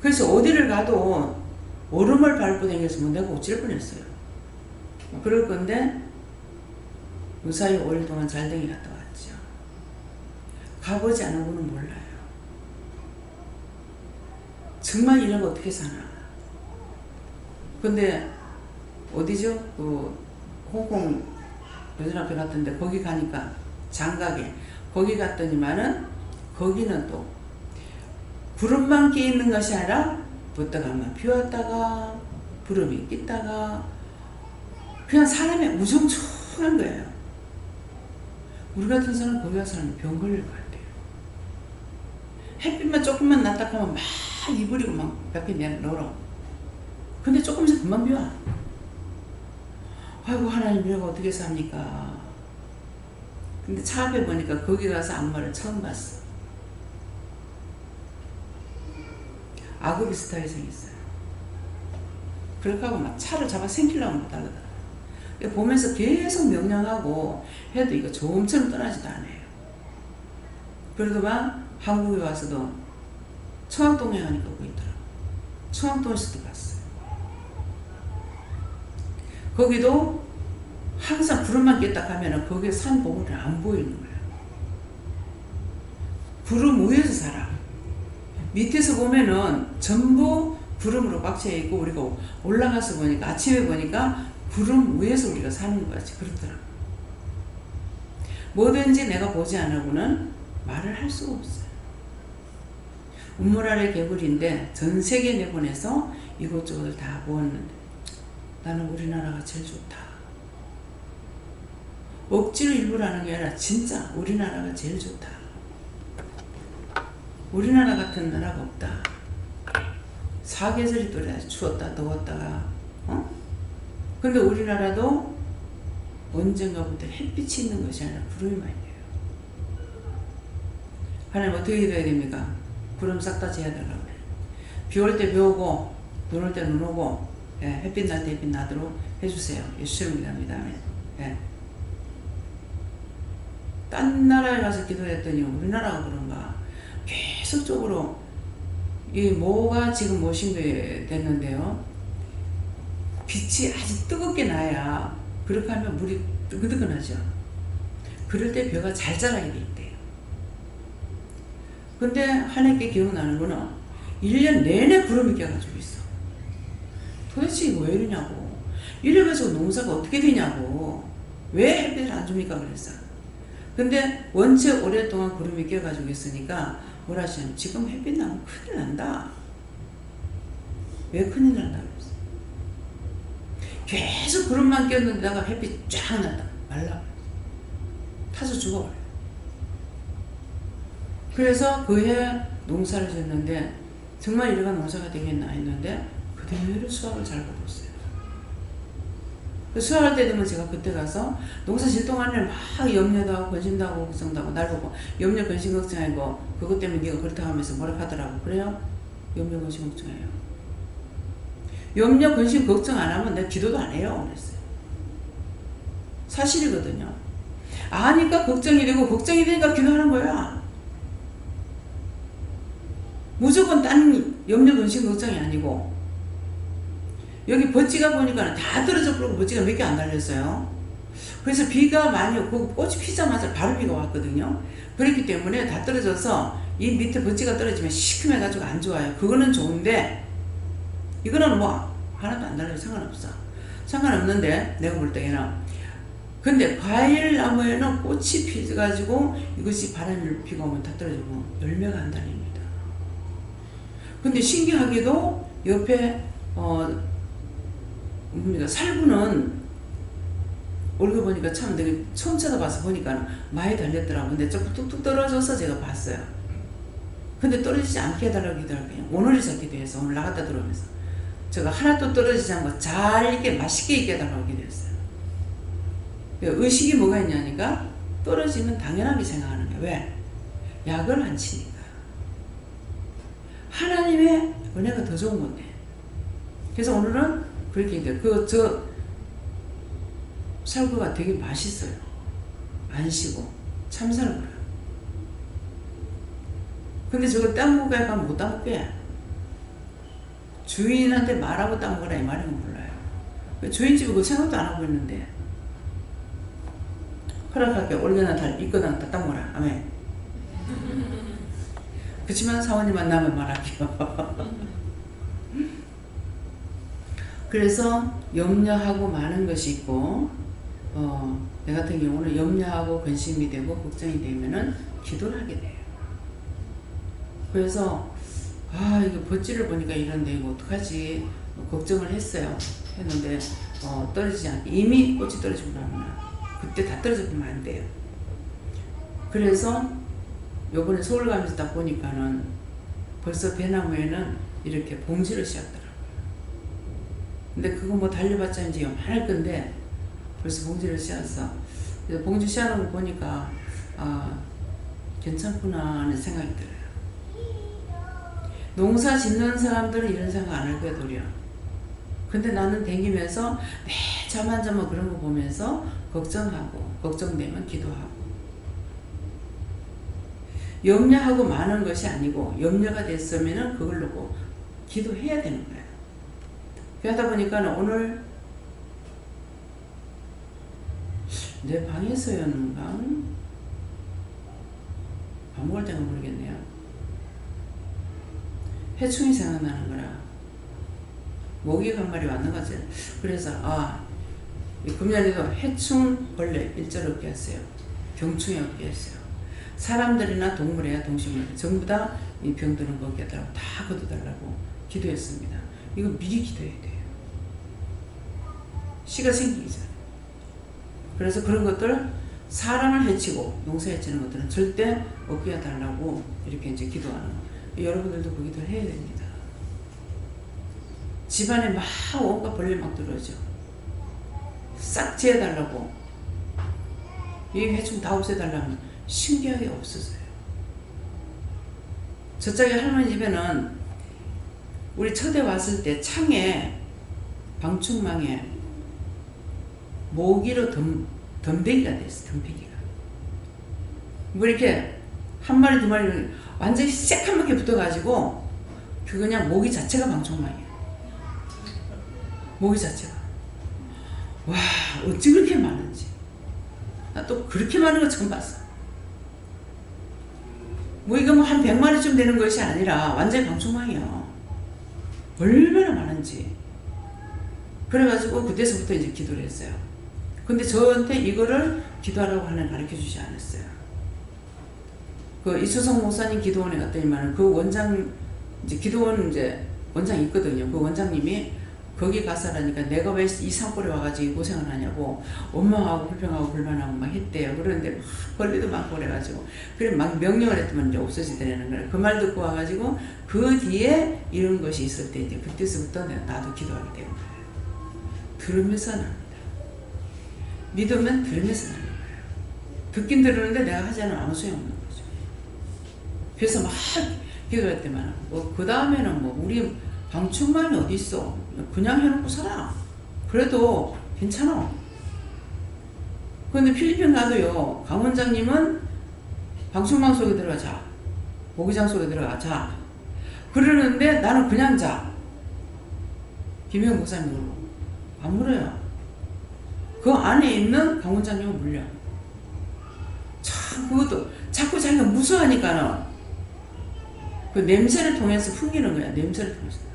그래서 어디를 가도 얼음을 밟고 다녔으면 내가 어쩔 뻔했어요. 그럴 건데 무사히 5일 동안 잘댕이 갔다 왔죠. 가보지 않은 분은 몰라요. 정말 이런 거 어떻게 사나. 근데 어디죠? 그 홍콩 요즘 앞에 갔던데 거기 가니까 장가게 거기 갔더니만은 거기는 또 구름만 끼 있는 것이 아니라 붙다가만 비 왔다가 구름이 끼다가 그냥 사람이 우중충한 거예요. 우리 같은 사람 거기 가서 사람이 병 걸릴 것 같아요. 햇빛만 조금만 났다 하면 막 이불이고 막 밖에 내놓으러. 근데 조금 있으면 금방 비 와. 아이고 하나님 이러고 어떻게 삽니까? 근데 차 앞에 보니까 거기 가서 악마를 처음 봤어. 악어 비슷하게 생겼어요. 그렇게 하고 막 차를 잡아 생기려고 못 하거든. 보면서 계속 명령하고 해도 이거 조금처럼 떠나지도 않아요. 그래도 막 한국에 와서도 청학동에 가니까 오고 있더라고. 청학동에서도 봤어요. 거기도 항상 구름만 꼈다 가면은 거기에 산 봉우리 안 보이는 거야. 구름 위에서 살아. 밑에서 보면은 전부 구름으로 꽉 차 있고 우리가 올라가서 보니까 아침에 보니까 구름 위에서 우리가 사는 거지. 그렇더라고. 뭐든지 내가 보지 않으고는 말을 할 수가 없어요. 우물 아래 개구리인데 전 세계 내보내서 이곳저곳을 다 보았는데 나는 우리나라가 제일 좋다. 억지로 일부러 하는 게 아니라 진짜 우리나라가 제일 좋다. 우리나라 같은 나라가 없다. 사계절이 또래 추웠다 더웠다가 근데 우리나라도 언젠가부터 햇빛이 있는 것이 아니라 구름이 많이 돼요. 하나님 어떻게 해야 됩니까? 구름 싹 다 재야 되려고 그래. 비 올 때 비 오고 눈 올 때 눈 오고 햇빛 날 때 햇빛 나도록 해주세요. 예수님 믿습니다. 예. 딴 나라에 가서 기도했더니 우리나라가 그런가 계속적으로 이 뭐가 지금 모신 게 됐는데요. 빛이 아주 뜨겁게 나야 그렇게 하면 물이 뜨끈뜨끈하죠. 그럴 때 벼가 잘 자라게 돼 있대요. 근데 하나님께 기억나는 거는 1년 내내 구름이 껴가지고 있어. 도대체 이거 왜 이러냐고. 이래가지고 농사가 어떻게 되냐고. 왜 햇빛을 안 줍니까 그랬어. 근데 원체 오랫동안 구름이 껴가지고 있으니까 뭐라 하시냐면 지금 햇빛 나면 큰일 난다. 왜 큰일 난다 그랬어. 계속 구름만 꼈는데다가 햇빛 쫙 났다. 말라. 타서 죽어버려. 그래서 그해 농사를 짓는데 정말 이래가 농사가 되겠나 했는데 그대로 수확을 잘 거뒀어요. 그 수확할 때 되면 제가 그때 가서 농사 질 동안에 막 염려도 하고 근심도 하고 걱정도 하고 날 보고 염려 근심 걱정하고 그것 때문에 네가 그렇다 하면서 뭐라 하더라고. 그래요? 염려 근심 걱정해요. 염려 근심 걱정 안 하면 내가 기도도 안 해요. 그랬어요. 사실이거든요. 아니까 걱정이 되고 걱정이 되니까 기도하는 거야. 무조건 딴 염려 근심 걱정이 아니고 여기 버찌가 보니까 다 떨어져 버리고 버찌가 몇 개 안 달렸어요. 그래서 비가 많이 오고 꽃이 피자마자 바로 비가 왔거든요. 그렇기 때문에 다 떨어져서 이 밑에 버찌가 떨어지면 시큼해가지고 안 좋아요. 그거는 좋은데 이거는 뭐 하나도 안 달려도 상관없어. 상관없는데 내가 볼 때에는 근데 과일나무에는 꽃이 피가지고 이것이 바람이 비가 오면 다 떨어지고 열매가 안 달립니다. 근데 신기하게도 옆에 살구는 얼굴 보니까 참 되게 처음 쳐다봐서 보니까 많이 달렸더라고. 근데 조금 뚝뚝 떨어져서 제가 봤어요. 근데 떨어지지 않게 해달라고 기도할게요. 오늘이 잡기도 해서 오늘 나갔다 들어오면서 제가 하나도 떨어지지 않고 잘 익게 맛있게 익게 해달라고 기도했어요. 의식이 뭐가 있냐니까 떨어지면 당연하게 생각하는 거야. 왜? 약을 안 치니까. 하나님의 은혜가 더 좋은 건데. 그래서 오늘은 그렇게 얘기해요. 저 살구가 되게 맛있어요. 안 시고 참살구라. 근데 저걸 따먹게 하면 못 따먹게. 주인한테 말하고 따먹으라 이 말이면 몰라요. 주인집이 그 생각도 안 하고 있는데 허락할게. 올겨나 달 있거나 다 따먹으라. 아멘. 그렇지만 사모님만 나면 말할게요. 그래서 염려하고 많은 것이 있고 내 같은 경우는 염려하고 근심이 되고 걱정이 되면은 기도를 하게 돼요. 그래서 이거 버찌를 보니까 이런데 이거 어떡하지 걱정을 했어요. 했는데 떨어지지 않게 이미 꽃이 떨어지고 나면 그때 다 떨어져 버리면 안 돼요. 그래서 요번에 서울 가면서 딱 보니까는 벌써 배나무에는 이렇게 봉지를 씌웠더라고요. 근데 그거 뭐 달려봤자 이제 요만할 건데 벌써 봉지를 씌웠어. 그래서 봉지 씌워놓은 거 보니까 괜찮구나 하는 생각이 들어요. 농사 짓는 사람들은 이런 생각 안 할 거야 도리어. 근데 나는 댕기면서 잠 안 자면 그런 거 보면서 걱정하고 걱정되면 기도하고 염려하고 많은 것이 아니고 염려가 됐으면 그걸 놓고 기도해야 되는 거예요. 그러다 보니까 오늘 내 방에서였는가? 밥 먹을 때가 모르겠네요. 해충이 생각나는 거라. 모기가 한 마리 왔는 거지. 그래서 이 금년에도 해충 벌레 일절 없게 했어요. 경충이 없게 했어요. 사람들이나 동물이야 동식물 전부 다 이 병들은 거기에다가 다 걷어달라고 기도했습니다. 이거 미리 기도해야 돼요. 씨가 생기기 전에. 그래서 그런 것들 사람을 해치고 용서 해치는 것들은 절대 없게 해달라고 이렇게 이제 기도하는 거. 여러분들도 그 기도를 해야 됩니다. 집안에 막 온갖 벌레 막 들어오죠. 싹 지어달라고. 이 해충 다 없애달라면 신기하게 없어져요. 저쪽에 할머니 집에는 우리 첫에 왔을 때 창에 방충망에 모기로 덤배기가 됐어. 덤배기가 뭐 이렇게 한 마리 두 마리 완전히 새까맣게 붙어가지고 그 그냥 모기 자체가 방충망이야. 모기 자체가. 와, 어찌 그렇게 많은지. 나 또 그렇게 많은 거 처음 봤어. 뭐 이거 뭐 한 100마리쯤 되는 것이 아니라 완전히 방충망이야. 얼마나 많은지. 그래가지고 그때서부터 이제 기도를 했어요. 근데 저한테 이거를 기도하라고 하는 가르쳐 주지 않았어요. 그 이수성 목사님 기도원에 갔더니만 그 원장, 이제 기도원 이제 원장이 있거든요. 그 원장님이 거기 가서라니까 내가 왜 이 산골에 와가지고 고생을 하냐고 원망하고 불평하고 불만하고 막 했대요. 그런데 막 벌레도 많고 그래가지고 그래 막 명령을 했더만 이제 없어지더라는 거예요. 그 말 듣고 와가지고 그 뒤에 이런 것이 있을 때 이제 그때서부터 나도 기도하게 된 거예요. 들으면서 납니다. 믿으면 들으면서 나는 거예요. 듣긴 들으는데 내가 하지 않으면 아무 소용없는 거죠. 그래서 막 기도할 때만 그 다음에는 뭐 우리 방충망이 어디 있어? 그냥 해놓고 살아. 그래도 괜찮아. 그런데 필리핀 가도요. 강 원장님은 방충망 속에 들어가자. 모기장 속에 들어가자. 그러는데 나는 그냥 자. 김영 목사님 물고 안 물어요. 그 안에 있는 강 원장님은 물려. 참 그것도 자꾸 자기가 무서워하니까는 그 냄새를 통해서 풍기는 거야. 냄새를 통해서.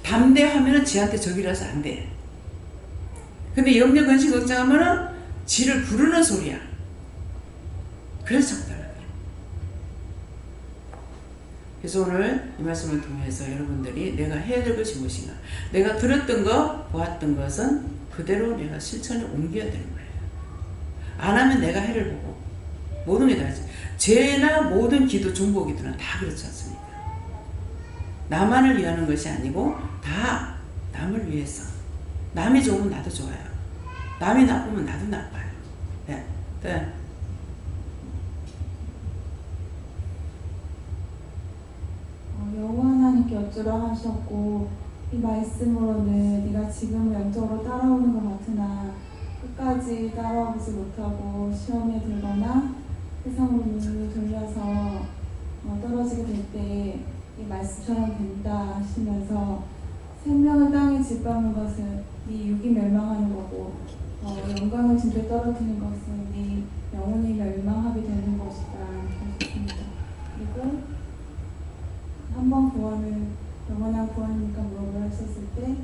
담대하면은 지한테 적이라서 안 돼. 근데 염려 근심 걱정하면은 지를 부르는 소리야. 그래서 자꾸 달라요. 그래서 오늘 이 말씀을 통해서 여러분들이 내가 해야 될 것이 무엇인가. 내가 들었던 거, 보았던 것은 그대로 내가 실천에 옮겨야 되는 거예요. 안 하면 내가 해를 보고 모든 게 다 하지. 죄나 모든 기도, 중보 기도는 다 그렇지 않습니까? 나만을 위하는 것이 아니고 다 남을 위해서. 남이 좋으면 나도 좋아요. 남이 나쁘면 나도 나빠요. 네. 네. 여호와 하나님께 어쩌라 하셨고 이 말씀으로는 네가 지금 영적으로 따라오는 것 같으나 끝까지 따라오지 못하고 시험에 들거나 세상으로 눈을 돌려서 떨어지게 될 때 이 말씀처럼 된다 하시면서 생명을 땅에 짓밟는 것은 네 육이 멸망하는 거고 영광을 진짜 떨어지는 것은 네 영혼이 멸망하게 되는 것이다 하셨습니다. 그리고 한번 구원을 영원한 구원이니까 물어보라 하셨을 때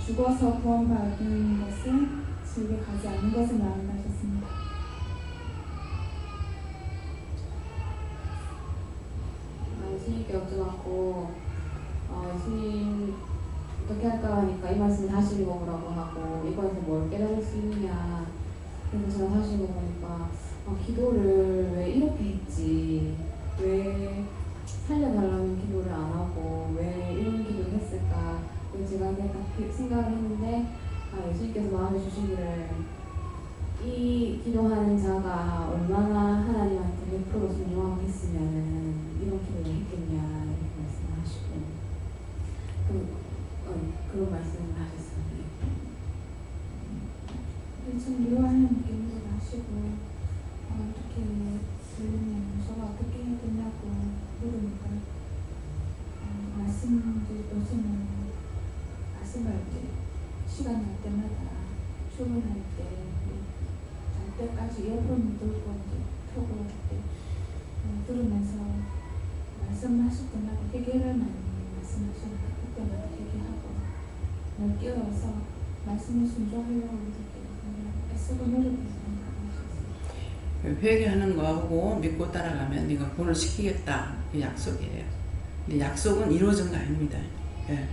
죽어서 구원받은 것은 지옥에 가지 않는 것을 말한다 하셨습니다. 예수님께 여쭤봤고 예수님 어떻게 할까 하니까 이 말씀을 다시 읽어보라고 하고 이거에서 뭘 깨달을 수 있느냐. 그래서 제가 다시 읽어보니까 기도를 왜 이렇게 했지, 왜 살려달라는 기도를 안 하고 왜 이런 기도를 했을까. 제가 그냥 생각을 했는데 예수님께서 마음에 주시기를 이 기도하는 자가 얼마나 하나님한테 100% 순종하고 했으면 이런 기도를 했겠냐 이렇게 말씀하시고 그런 말씀을 하셨습니다. 좀 미워하는 느낌도 나시고 어떻게 들리면 저가 어떻게 해야 되냐고 물으니까 말씀들 요즘은 말씀할 때 시간 날 때마다 출근할 때 잘 때까지 이어폰 들고 이제 켜고 그때 들으면서 말씀하실 때마다 해결을 많이 말씀하시니까 그때마다 해결하고 깨워서 말씀에 순종하려고 이렇게 그냥 애쓰고 노력해서 나가셨어요. 회개하는 거하고 믿고 따라가면 네가 구원을 시키겠다. 그 약속이에요. 근데 약속은 이루어진 거 아닙니다. 예.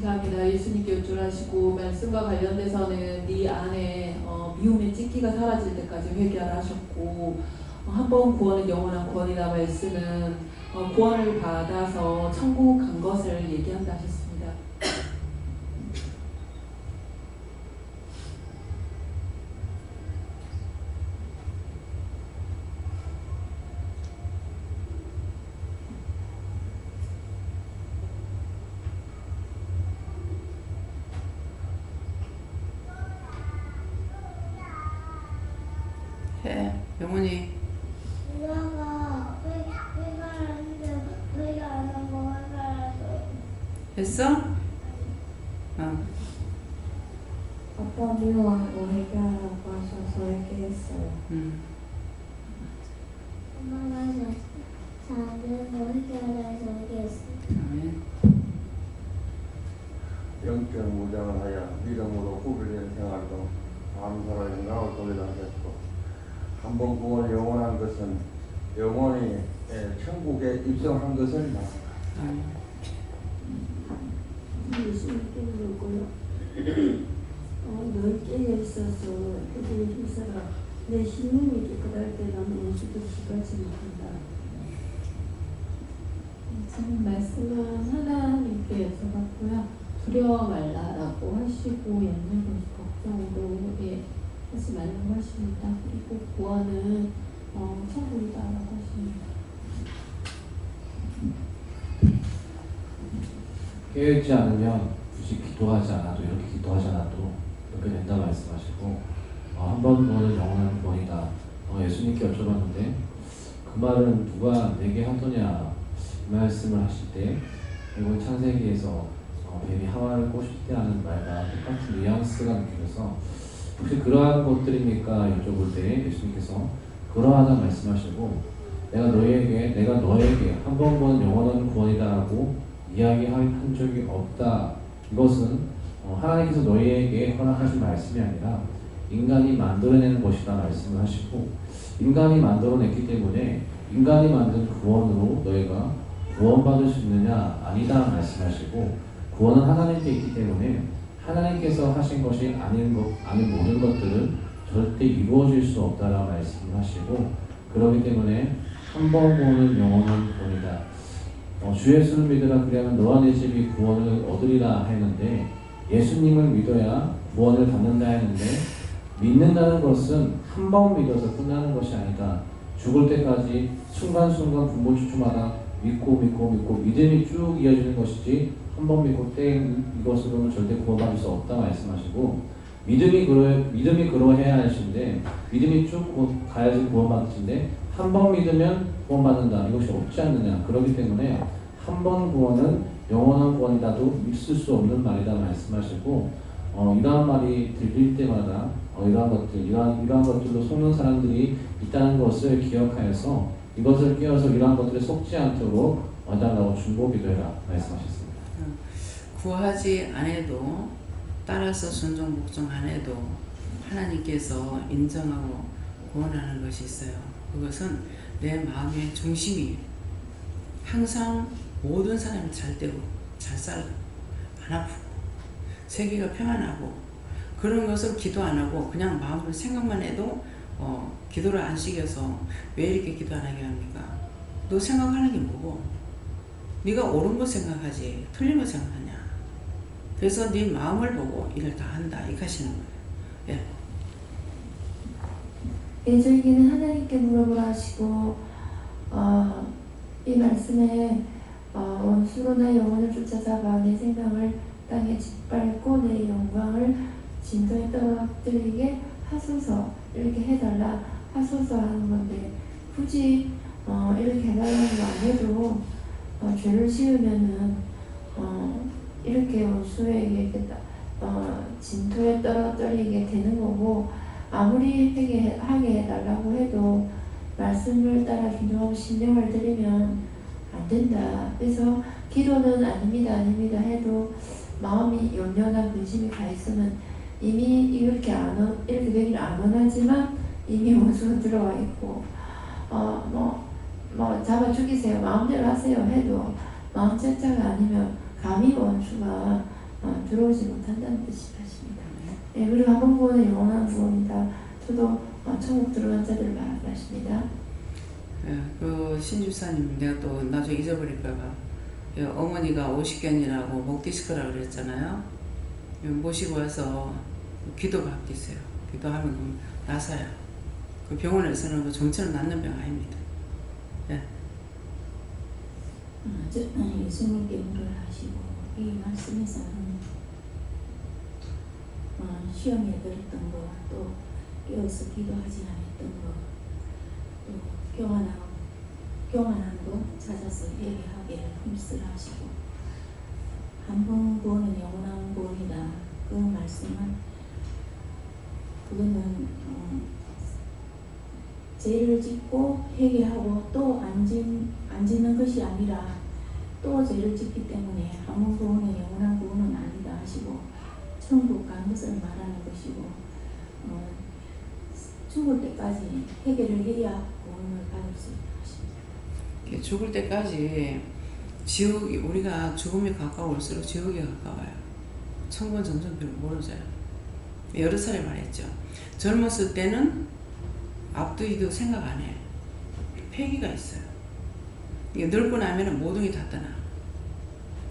감사합니다. 예수님께 여쭈하시고 말씀과 관련돼서는 네 안에 미움의 찢기가 사라질 때까지 회개를 하셨고 한 번 구원은 영원한 구원이다 말씀은 구원을 받아서 천국 간 것을 얘기한다 하셨습니다. 해. 영원히 누나가 회가하는데 회가 안 하고 회가라서 했어? 아빠 미워하고 회개하라고 하셔서 회개했어요. 엄마가 자는 거 회가하라 해서 회개했어. 아멘. 영적 무장을 하여 믿음으로 후비된 생활도 감사로 영광을 돌리다 하셨고 한 번 구원 영원한 것은 영원히 천국에 입성한 것을 말합니다. 예수님께 그러고요. 늘 깨어 있어서 그들의 힘써라. 내 신님이 깨끗할 때 나는 원수도 기가지 못한다. 저는 말씀은 하나님께 여쭤봤고요. 두려워 말라라고 하시고 염려고 걱정으로 하지 말라고 하십니다. 그리고 구원은 천국이다라고 하십니다. 깨어있지 않으면 굳이 기도하지 않아도 이렇게 기도하지 않아도 이렇게 된다 말씀하시고 한 번 구원은 영원한 구원이다. 예수님께 여쭤봤는데 그 말은 누가 내게 하더냐 이 말씀을 하실 때 이건 창세기에서 뱀이 하와를 꼬실 때 하는 말과 똑같은 뉘앙스가 느껴져서 혹시 그러한 것들입니까 여쭤볼 때 예수님께서 그러하다 말씀하시고 내가 너에게 한 번 구원은 영원한 구원이다라고 이야기한 적이 없다. 이것은 하나님께서 너희에게 허락하신 말씀이 아니라 인간이 만들어내는 것이다 말씀을 하시고 인간이 만들어냈기 때문에 인간이 만든 구원으로 너희가 구원받을 수 있느냐 아니다 말씀하시고 구원은 하나님께 있기 때문에 하나님께서 하신 것이 아닌 모든 것들은 절대 이루어질 수 없다라고 말씀을 하시고 그렇기 때문에 한 번 구원은 영원한 구원이다. 주 예수를 믿으라 그리하면 너와 내 집이 구원을 얻으리라 했는데 예수님을 믿어야 구원을 받는다 했는데 믿는다는 것은 한 번 믿어서 끝나는 것이 아니다. 죽을 때까지 순간순간 분모추춤하다 믿고 믿음이 쭉 이어지는 것이지 한 번 믿고 이것으로는 절대 구원받을 수 없다 말씀하시고 믿음이 그러해야 하시는데 믿음이 쭉 가야지 구원받으신데 한 번 믿으면 구원받는다 이것이 없지 않느냐. 그렇기 때문에 한 번 구원은 영원한 구원이라도 있을 수 없는 말이다 말씀하시고 이러한 말이 들릴 때마다 이러한 것들로 속는 사람들이 있다는 것을 기억하여서 이것을 깨어서 이러한 것들에 속지 않도록 와달라고 중보기도해라 말씀하셨습니다. 구하지 않아도 따라서 순종 복종 안 해도 하나님께서 인정하고 구원하는 것이 있어요. 그것은 내 마음의 중심이 항상 모든 사람이 잘 되고 잘 살고 안 아프고 세계가 평안하고 그런 것을 기도 안 하고 그냥 마음으로 생각만 해도 기도를 안 시켜서 왜 이렇게 기도 안 하게 합니까? 너 생각하는 게 뭐고? 네가 옳은 거 생각하지 틀린 거 생각하냐? 그래서 네 마음을 보고 일을 다 한다 이렇게 하시는 거예요. 예. 예절기는 하나님께 물어보라 하시고 이 말씀에 원수로 내 영혼을 쫓아잡아 내 생명을 땅에 짓밟고 내 영광을 진도에 떨어뜨리게 하소서 이렇게 해달라 하소서 하는 건데 굳이 이렇게 해달라는 거 안 해도 죄를 지으면은 이렇게 원수에게 진토에 떨어뜨리게 되는 거고 아무리 회개하게 해달라고 해도 말씀을 따라 준종하고 신령을 드리면 안 된다. 그래서 기도는 아닙니다 해도 마음이 염려나 근심이 가 있으면 이미 이렇게 되기는 안 원하지만 이미 원수가 들어와 있고 뭐 잡아 죽이세요 마음대로 하세요 해도 마음 절차가 아니면 감히 원수가 들어오지 못한다는 뜻이 하십니다. 예, 그리고 한 번 구원은 영원한 구원이다. 저도 천국 들어간 자들을 말하십니다. 그 신주사님 내가 또 나중에 잊어버릴까봐 어머니가 50견이라고 목 디스크라고 그랬잖아요. 모시고 와서 기도 받겠어요. 기도하면 나서요. 그 병원에서는 정처럼 낫는 병 아닙니다. 예. 예수님께 물을 하시고 이 말씀에서는 시험에 들었던 거, 또 깨어서 기도하지 않았던 거, 또 교만한 거 찾아서 회개하게 힘쓰라시고 한 번 구원은 영원한 구원이다. 그 말씀은 그거는 죄를 짓고 회개하고 또 안 짓는 것이 아니라 또 죄를 짓기 때문에 한 번 구원은 영원한 구원은 아니다 하시고 천국 간 것을 말하는 것이고 죽을 때까지 회개를 해야 구원을 받을 수 있다 하십니다. 죽을 때까지 지옥이 우리가 죽음이 가까울수록 지옥이 가까워요. 천국은 점점 별로 멀어져요. 여러 차례 말했죠. 젊었을 때는 앞도 뒤도 생각 안 해. 패기가 있어요. 이게 늙고 나면 모든 게 다 떠나.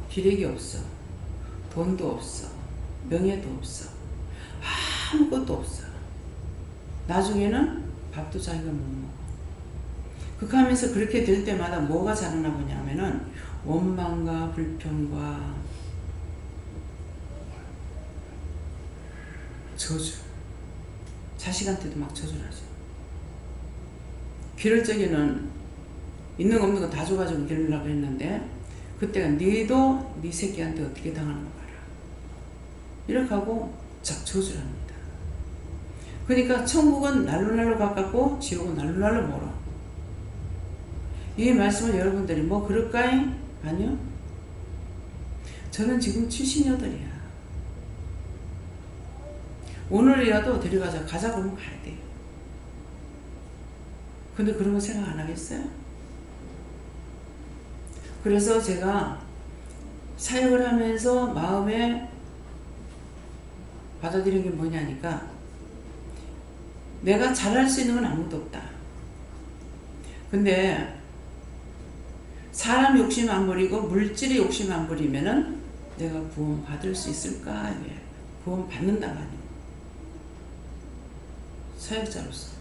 기력이 없어. 돈도 없어. 명예도 없어. 아무것도 없어. 나중에는 밥도 자기가 못 먹어. 그렇게 하면서 그렇게 될 때마다 뭐가 자라나 보냐면은 원망과 불평과 저주. 자식한테도 막 저주를 하죠. 기를 적에는 있는 거 없는 거 다 줘가지고 기르려고 했는데 그때가 니도 니 새끼한테 어떻게 당하는 거 봐라. 이렇게 하고 저주를 합니다. 그러니까 천국은 날로 가깝고 지옥은 날로 멀어. 이 말씀을 여러분들이 뭐 그럴까요? 아니요. 저는 지금 78이야. 오늘이라도 데려가자. 가자 그러면 가야 돼요. 근데 그런 거 생각 안 하겠어요? 그래서 제가 사역을 하면서 마음에 받아들인 게 뭐냐니까 내가 잘할 수 있는 건 아무것도 없다. 근데 사람 욕심 안 부리고 물질의 욕심 안 부리면은 내가 구원 받을 수 있을까? 구원 받는다가 아니에요. 사역자로서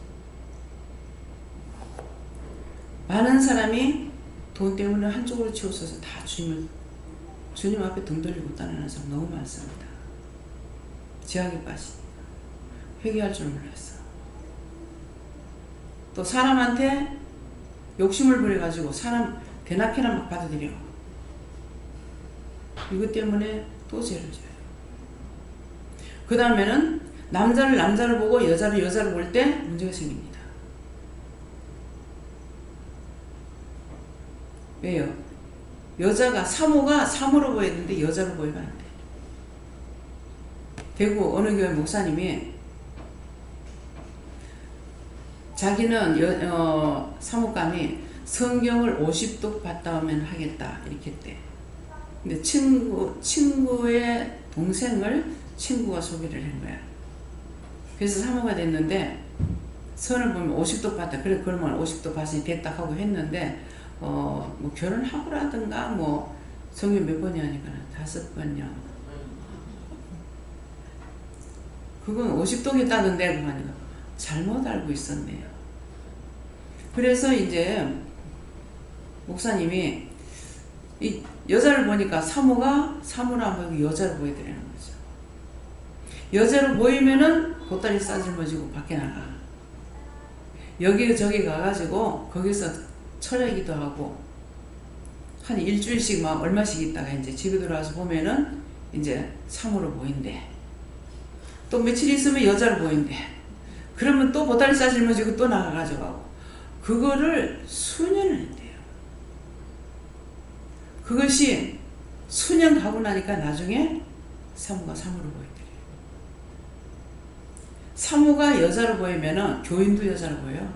많은 사람이 돈 때문에 한쪽으로 치우쳐서 다 주님 앞에 등 돌리고 떠나는 사람 너무 많습니다. 제약에 빠지니까 회개할 줄 몰랐어. 또 사람한테 욕심을 부려가지고 사람 대낮게나 막 받아들여. 이것 때문에 또 죄를 져요. 그 다음에는 남자를 보고 여자를 볼 때 문제가 생깁니다. 왜요? 여자가 사모가 사모로 보여야 되는데 여자로 보이면 안 돼. 대구 어느 교회 목사님이 자기는 사모감이 성경을 50독 봤다 하면 하겠다 이렇게 했대. 근데 친구의 동생을 친구가 소개를 한 거야. 그래서 사모가 됐는데 선을 보면 50독 봤다. 그래 그러면 50독 봤으니 됐다 하고 했는데 뭐 결혼하고라든가 뭐 성경 몇 번이 하니까 5번이요. 그건 50독 했다던데 그거 하니까 잘못 알고 있었네요. 그래서 이제 목사님이 이 여자를 보니까 사모라 보이고 여자를 보여드리는 거죠. 여자로 보이면은 보따리 싸질머지고 밖에 나가. 여기저기 가가지고 거기서 철회기도 하고 한 일주일씩 막 얼마씩 있다가 이제 집에 들어와서 보면은 이제 사모로 보인대. 또 며칠 있으면 여자로 보인대. 그러면 또 보따리 싸질면 지고 또 나가 가져가고. 그거를 수년을 했대요. 그것이 수년 가고 나니까 나중에 사모가 사모로 보이더래요. 사모가 여자로 보이면은 교인도 여자로 보여.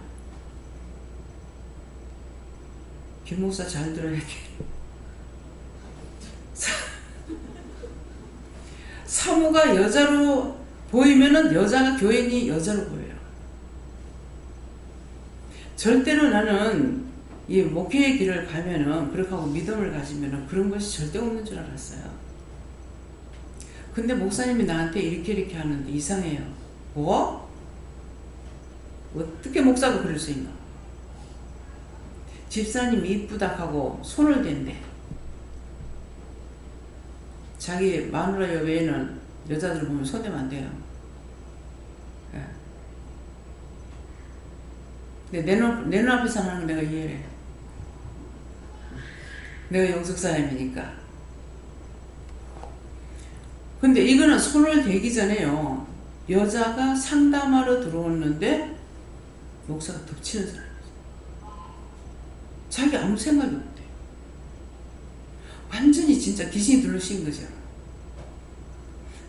김 목사 잘 들어야 돼. 사모가 여자로 보이면은 여자가 교인이 여자로 보여요. 절대로 나는 이 목회의 길을 가면은 그렇게 하고 믿음을 가지면은 그런 것이 절대 없는 줄 알았어요. 근데 목사님이 나한테 이렇게 하는데 이상해요. 뭐? 어떻게 목사가 그럴 수 있나? 집사님이 이쁘다 하고 손을 댄대. 자기 마누라 외에는 여자들 보면 손대면 안 돼요. 예. 근데 내 눈앞에서 하는 건 내가 이해해. 내가 영숙 사람이니까. 근데 이거는 손을 대기 전에요. 여자가 상담하러 들어왔는데 목사가 덮치는 사람이었어. 자기 아무 생각이 없대. 완전히 진짜 귀신이 둘러씌인 거죠.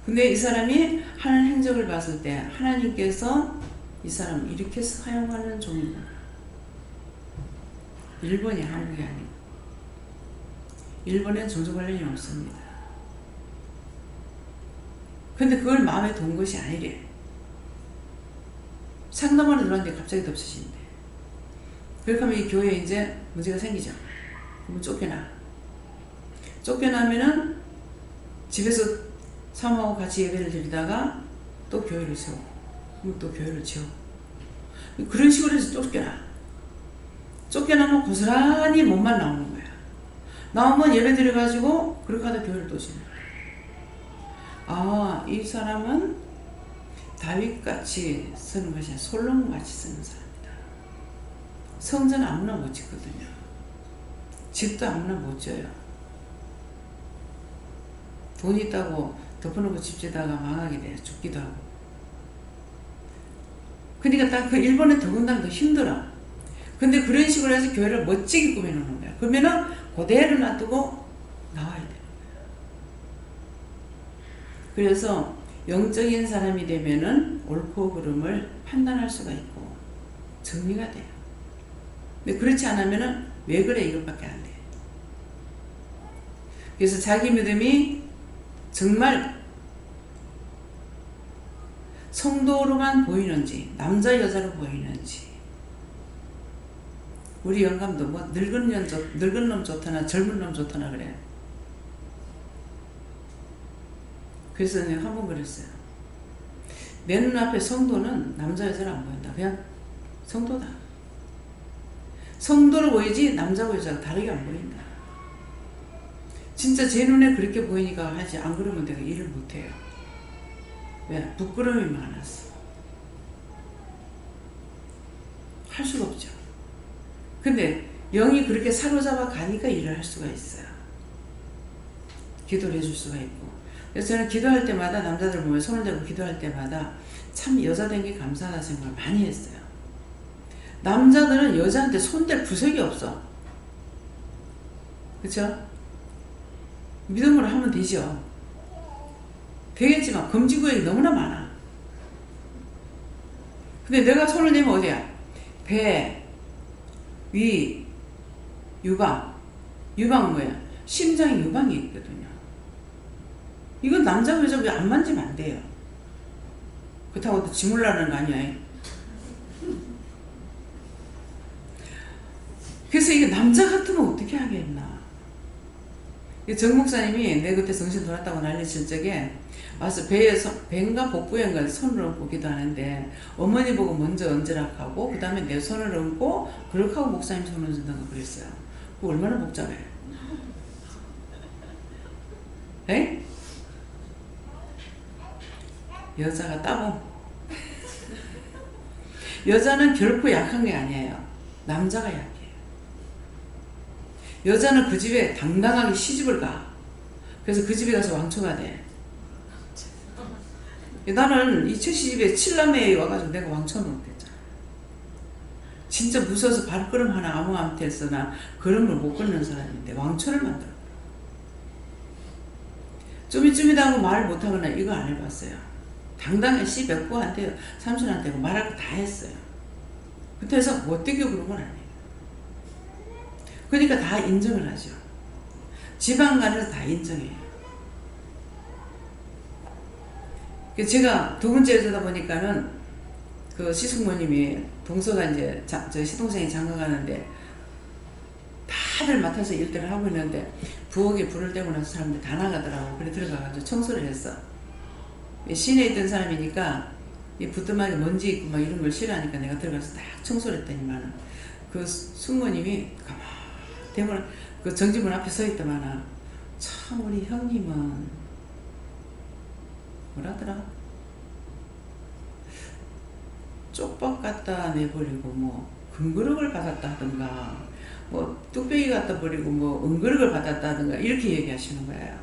근데 이 사람이 하는 행적을 봤을 때 하나님께서 이 사람을 이렇게 사용하는 종이구나. 일본이 한국이 아니고. 일본엔 종교 관련이 없습니다. 근데 그걸 마음에 든 것이 아니래. 상담하러 들어왔는데 갑자기 덮치신대. 그렇게 하면 이 교회에 이제 문제가 생기죠. 그러면 쫓겨나. 쫓겨나면은 집에서 사모하고 같이 예배를 드리다가 또 교회를 세우고, 그럼 또 교회를 지우고. 그런 식으로 해서 쫓겨나. 쫓겨나면 고스란히 몸만 나오는 거야. 나오면 예배 드려가지고 그렇게 하다 교회를 또 지내. 아, 이 사람은 다윗같이 쓰는 것이 아니라 솔로몬같이 쓰는 사람이다. 성전 아무나 못 짓거든요. 집도 아무나 못 져요. 돈 있다고 덮어놓고 집 지다가 망하게 돼요. 죽기도 하고. 그러니까 딱 그 일본은 더군다나 더 힘들어. 근데 그런 식으로 해서 교회를 멋지게 꾸며놓는 거야. 그러면은 그대로 놔두고 나와야 돼요. 그래서 영적인 사람이 되면은 옳고 그름을 판단할 수가 있고 정리가 돼요. 근데 그렇지 않으면은 왜 그래 이것밖에 안 돼. 그래서 자기 믿음이 정말 성도로만 보이는지 남자 여자로 보이는지. 우리 영감도 뭐 늙은 놈 좋다나 젊은 놈 좋다나 그래. 그래서 내가 한 번 그랬어요. 내 눈앞에 성도는 남자 여자로 안 보인다. 그냥 성도다. 성도로 보이지 남자고 여자가 다르게 안 보인다. 진짜 제 눈에 그렇게 보이니까 하지, 안 그러면 내가 일을 못해요. 왜? 부끄러움이 많았어. 할 수가 없죠. 근데 영이 그렇게 사로잡아 가니까 일을 할 수가 있어요. 기도를 해줄 수가 있고. 그래서 저는 기도할 때마다 남자들 보면 손을 대고 기도할 때마다 참 여자 된 게 감사하다는 생각을 많이 했어요. 남자들은 여자한테 손댈 구석이 없어. 그쵸? 믿음으로 하면 되죠. 되겠지만 금지구역이 너무나 많아. 근데 내가 손을 대면 어디야? 배, 위, 유방. 유방 뭐야? 심장에 유방이 있거든요. 이건 남자 여자 왜 안 만지면 안 돼요. 그렇다고 또 지물라는 거 아니야. 그래서 이게 남자 같으면 어떻게 하겠나. 정 목사님이 내 그때 정신 돌았다고 난리칠 적에 와서 배인가 복부인가 손을 얹고 기도하는데 어머니 보고 먼저 얹으라고 하고 그 다음에 내 손을 얹고 그렇게 하고 목사님 손을 얹는다고 그랬어요. 그거 얼마나 복잡해. 에? 여자가 따봉. 여자는 결코 약한 게 아니에요. 남자가 약해요. 여자는 그 집에 당당하게 시집을 가. 그래서 그 집에 가서 왕초가 돼. 나는 이 최시집에 7남매에 와가지고 내가 왕처럼 됐잖아. 진짜 무서워서 발걸음 하나 아무한테서 나 그런 걸 못 걷는 사람인데 왕초를 만들어. 쭈밋쭈밋하고 말을 못하거나 이거 안 해봤어요. 당당히 백부한테 삼촌한테 말할 거 다 했어요. 그때서 못되게 그런 건 아니에요. 그러니까 다 인정을 하죠. 지방간에서 다 인정해요. 제가 두 번째 여자다 보니까는 그 시숙모님이 동서가 이제 저 시동생이 장가 가는데 다들 맡아서 일들을 하고 있는데 부엌에 불을 떼고 나서 사람들이 다 나가더라고. 그래 들어가가지고 청소를 했어. 시내에 있던 사람이니까 이 부뚜막에 먼지 있고 막 이런 걸 싫어하니까 내가 들어가서 딱 청소를 했더니만은 그 숙모님이 가만 대문 그 정지문 앞에 서 있더만은 참 우리 형님은 뭐라더라? 쪽박 갖다 내버리고 뭐 금그릇을 받았다 하던가 뭐 뚝배기 갖다 버리고 뭐 은그릇을 받았다 하던가 이렇게 얘기하시는 거예요.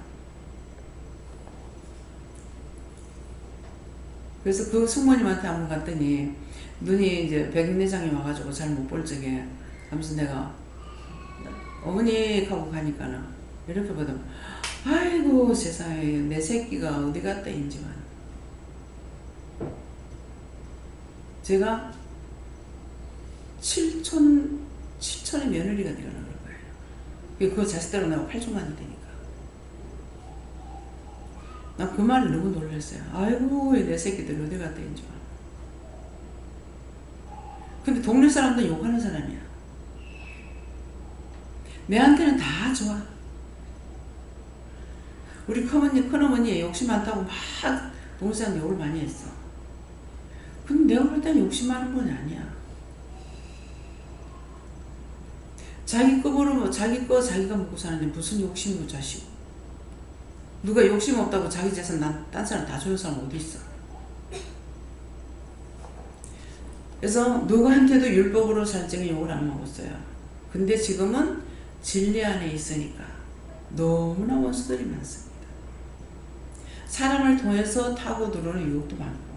그래서 그 숙모님한테 한번 갔더니 눈이 이제 백내장이 와가지고 잘 못 볼 적에 하면서 내가 어머니 하고 가니까는 이렇게 보더니 아이고 세상에 내 새끼가 어디 갔다 인지만 제가 7촌의 며느리가 되어나는 거예요. 그거 자식대로 내가 8촌만이 되니까 난 그 말에 너무 놀랐어요. 아이고 내 새끼들 어디 갔다 인지만. 근데 동네 사람들은 욕하는 사람이야. 내한테는 다 좋아. 우리 큰어머니 욕심 많다고 막 동네 사람 욕을 많이 했어. 근데 내가 볼 때는 욕심 많은 건 아니야. 자기 거 모르면 자기 거 자기가 먹고 사는데 무슨 욕심이고 자시고. 누가 욕심 없다고 자기 재산 딴 사람 다 주는 사람 어디 있어. 그래서 누구한테도 율법으로 살 적에 욕을 안 먹었어요. 근데 지금은 진리 안에 있으니까 너무나 원수들이 많습니다. 사람을 통해서 타고 들어오는 유혹도 많고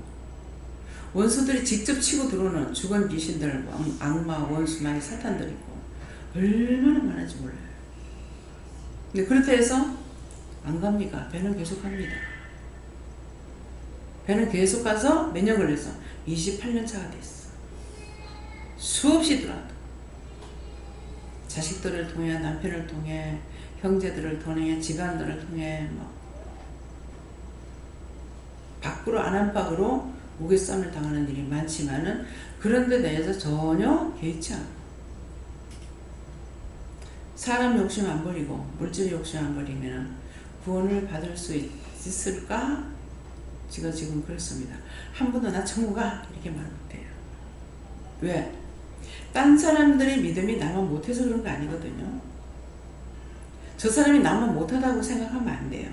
원수들이 직접 치고 들어오는 죽은 귀신들, 악마, 원수, 많이 사탄들 있고 얼마나 많은지 몰라요. 근데 그렇다 해서 안 갑니까? 배는 계속 갑니다. 배는 계속 가서 몇 년 걸려서 28년 차가 됐어. 수없이 들어와도 자식들을 통해 남편을 통해 형제들을 통해 집안들을 통해 뭐 밖으로 안팎으로 무게싸움을 당하는 일이 많지만은 그런 데 대해서 전혀 개의치 않아. 사람 욕심 안 버리고 물질 욕심 안 버리면 구원을 받을 수 있을까? 제가 지금 그렇습니다. 한 번도 나 천국 가 이렇게 말 못해요. 왜? 딴 사람들의 믿음이 나만 못해서 그런 거 아니거든요. 저 사람이 나만 못하다고 생각하면 안 돼요.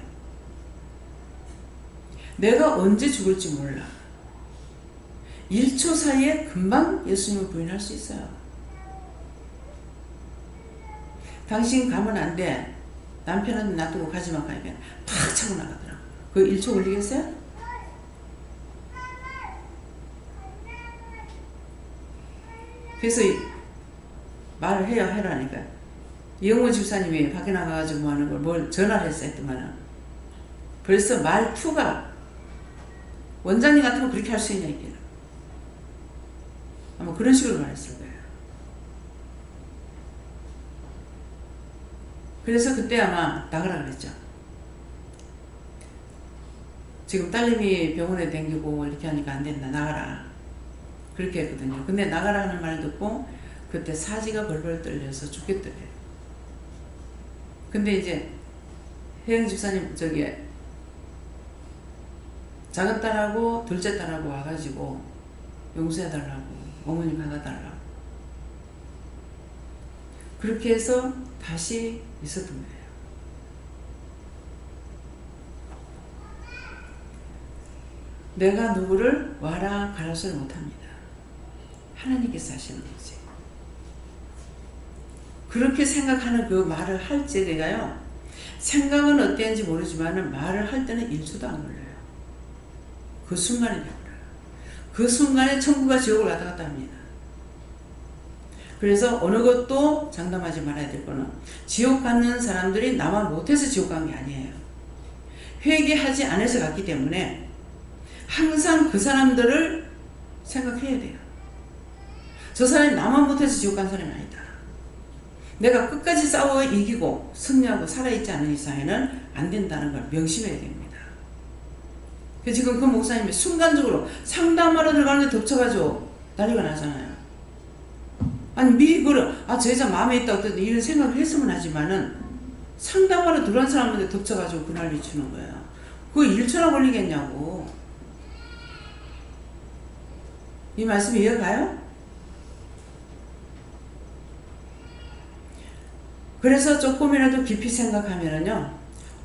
내가 언제 죽을지 몰라. 1초 사이에 금방 예수님을 부인할 수 있어요. 당신 가면 안 돼. 남편은 놔두고 가지마 가면 팍 차고 나가더라고. 그 1초 걸리겠어요? 그래서 말을 해야 해라니까. 이영호 집사님이 밖에 나가가지고 뭐 하는 걸 뭘 전화를 했어 했더만은 벌써 말투가 원장님 같으면 그렇게 할 수 있냐 이게. 아마 그런 식으로 말했을 거예요. 그래서 그때 아마 나가라 그랬죠. 지금 딸내미 병원에 댕기고 이렇게 하니까 안 된다. 나가라. 그렇게 했거든요. 근데 나가라는 말 듣고 그때 사지가 벌벌 떨려서 죽겠더래요. 근데 이제 혜영 집사님 저기 작은 딸하고 둘째 딸하고 와가지고 용서해달라고 어머니 받아달라고 그렇게 해서 다시 있었던 거예요. 내가 누구를 와라 가라소리 못합니다. 하나님께서 하시는 거지. 그렇게 생각하는 그 말을 할 때 내가요 생각은 어땠는지 모르지만 말을 할 때는 1초도 안 걸려요. 그 순간에 되어버려요. 그 순간에 천국과 지옥을 왔다 갔다 합니다. 그래서 어느 것도 장담하지 말아야 될 거는 지옥 가는 사람들이 나만 못해서 지옥 간 게 아니에요. 회개하지 않아서 갔기 때문에 항상 그 사람들을 생각해야 돼요. 저 사람이 나만 못해서 지옥 간 사람이 아니다. 내가 끝까지 싸워 이기고 승리하고 살아있지 않은 이상에는 안 된다는 걸 명심해야 됩니다. 지금 그 목사님이 순간적으로 상담하러 들어가는데 덮쳐가지고 난리가 나잖아요. 아니 미리 저 여자 마음에 있다 어쨌든 이런 생각을 했으면 하지만은 상담하러 들어간 사람한테 덮쳐가지고 그 난리 치는 거예요. 그거 1초나 걸리겠냐고. 이 말씀 이해가요? 그래서 조금이라도 깊이 생각하면은요,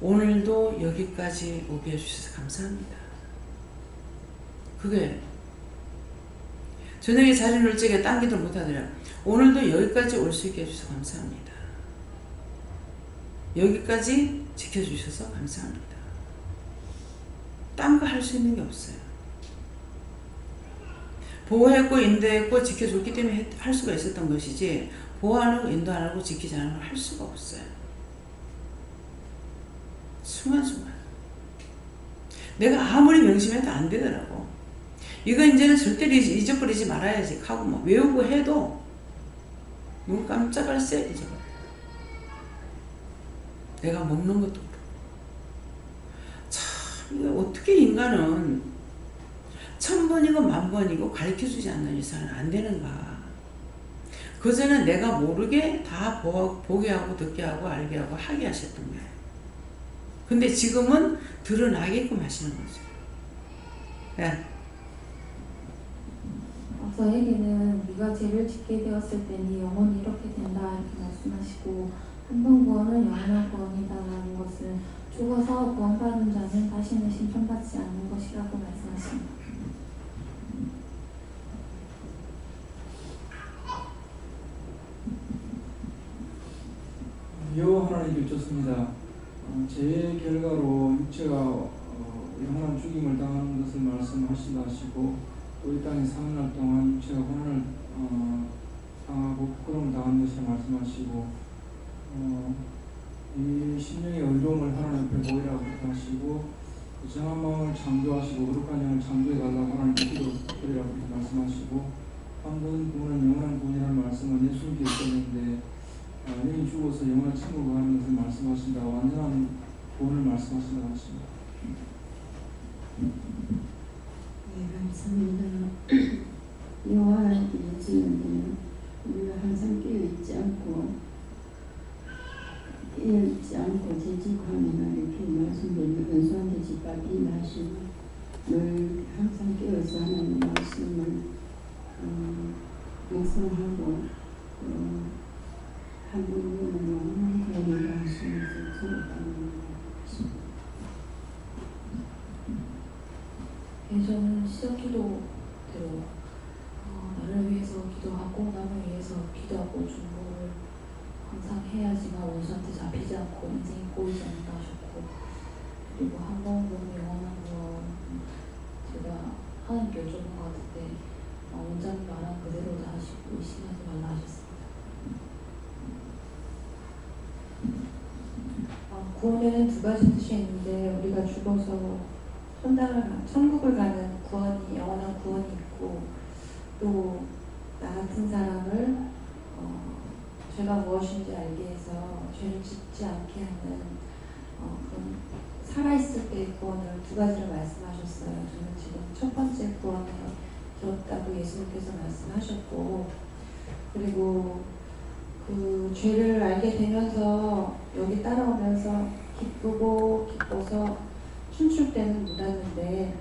오늘도 여기까지 오게 해주셔서 감사합니다. 그게 저녁에 자리 놓을 적에 딴 기도 못하더라고요. 오늘도 여기까지 올 수 있게 해주셔서 감사합니다. 여기까지 지켜주셔서 감사합니다. 딴 거 할 수 있는 게 없어요. 보호했고 인도했고 지켜줬기 때문에 할 수가 있었던 것이지 보호 안 하고 인도 안 하고 지키지 않으면 할 수가 없어요. 순간순간 내가 아무리 명심해도 안 되더라고. 이거 이제는 절대로 잊어버리지 말아야지 하고 뭐 외우고 해도 눈 깜짝할 새 잊어버려. 내가 먹는 것도 모르고. 참 이거 어떻게 인간은 1000번이고 10,000번이고 가르쳐주지 않는 이상은 안 되는가. 그전엔 내가 모르게 다 보게 하고 듣게 하고 알게 하고 하게 하셨던 거예요. 근데 지금은 드러나게끔 하시는 거죠. 네. 저에게는 네가 죄를 짓게 되었을 때니 영원히 이렇게 된다 이렇게 말씀하시고 한 번 구원은 영원한 구원이다라는 것은 죽어서 구원받은 자는 다시는 심판받지 않는 것이라고 말씀하십니다. 여호와 하나님께 여쭙습니다. 제 결과로 육체가 영원한 죽임을 당하는 것을 말씀하신다 하시고 또 이 땅에 사는 날 동안 육체가 고난을 당하고 부끄러움을 당하는 것을 말씀하시고 이 심령의 어려움을 하나님 앞에 보이라고 하시고 정한 마음을 창조하시고 거룩한 영을 창조해달라고 하나님께 기도드리라고 말씀하시고 한 번 구원은 영원한 구원이라는 말씀은 예수님께 있었는데 영이 죽어서 영원한 천국을 가는 것을 말씀하신다. 완전한 구원을 말씀하신다고 하십니다. 네, 감사합니다. 여호와 하나님께 여쭈는데요, 우리가 항상 깨어있지 않고 재직하면 이렇게 말씀드리는 은수한테 집합이 하시고 늘 항상 깨어서 하나님의 말씀을 묵상하고 한 분은 영원한 구원을 하시면서 저렇다는 것입니다. 저는 시작 기도대로 나를 위해서 기도하고 남을 위해서 기도하고 중보를 항상 해야지만 원수한테 잡히지 않고 인생이 꼬이지 않는다 하셨고, 그리고 한 번 보면 영원한 거 제가 하나님께 여쭤본 것 같은데 원장님 말한 그대로 다 하시고 의심하지 말라 하셨습니다. 구원에는 두 가지 뜻이 있는데 우리가 죽어서 천국을 가는 구원이 영원한 구원이 있고 또 나 같은 사람을 죄가 무엇인지 알게 해서 죄를 짓지 않게 하는 그런 살아있을 때의 구원을 두 가지를 말씀하셨어요. 저는 지금 첫 번째 구원을 들었다고 예수님께서 말씀하셨고, 그리고 그 죄를 알게 되면서 여기 따라오면서 기뻐서 춤출 때는 몰랐는데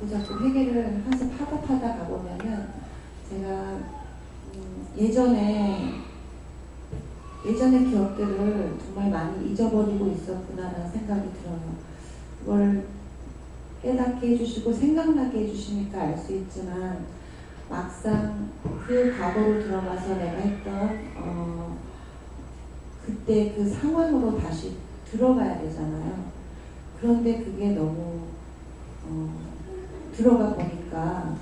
자꾸 회개를 해서 파다 가보면은 제가 예전의 기억들을 정말 많이 잊어버리고 있었구나라는 생각이 들어요. 그걸 깨닫게 해주시고 생각나게 해주시니까 알 수 있지만 막상 그 과거로 들어가서 내가 했던 그때 그 상황으로 다시 들어가야 되잖아요. 그런데 그게 너무 들어가 보니까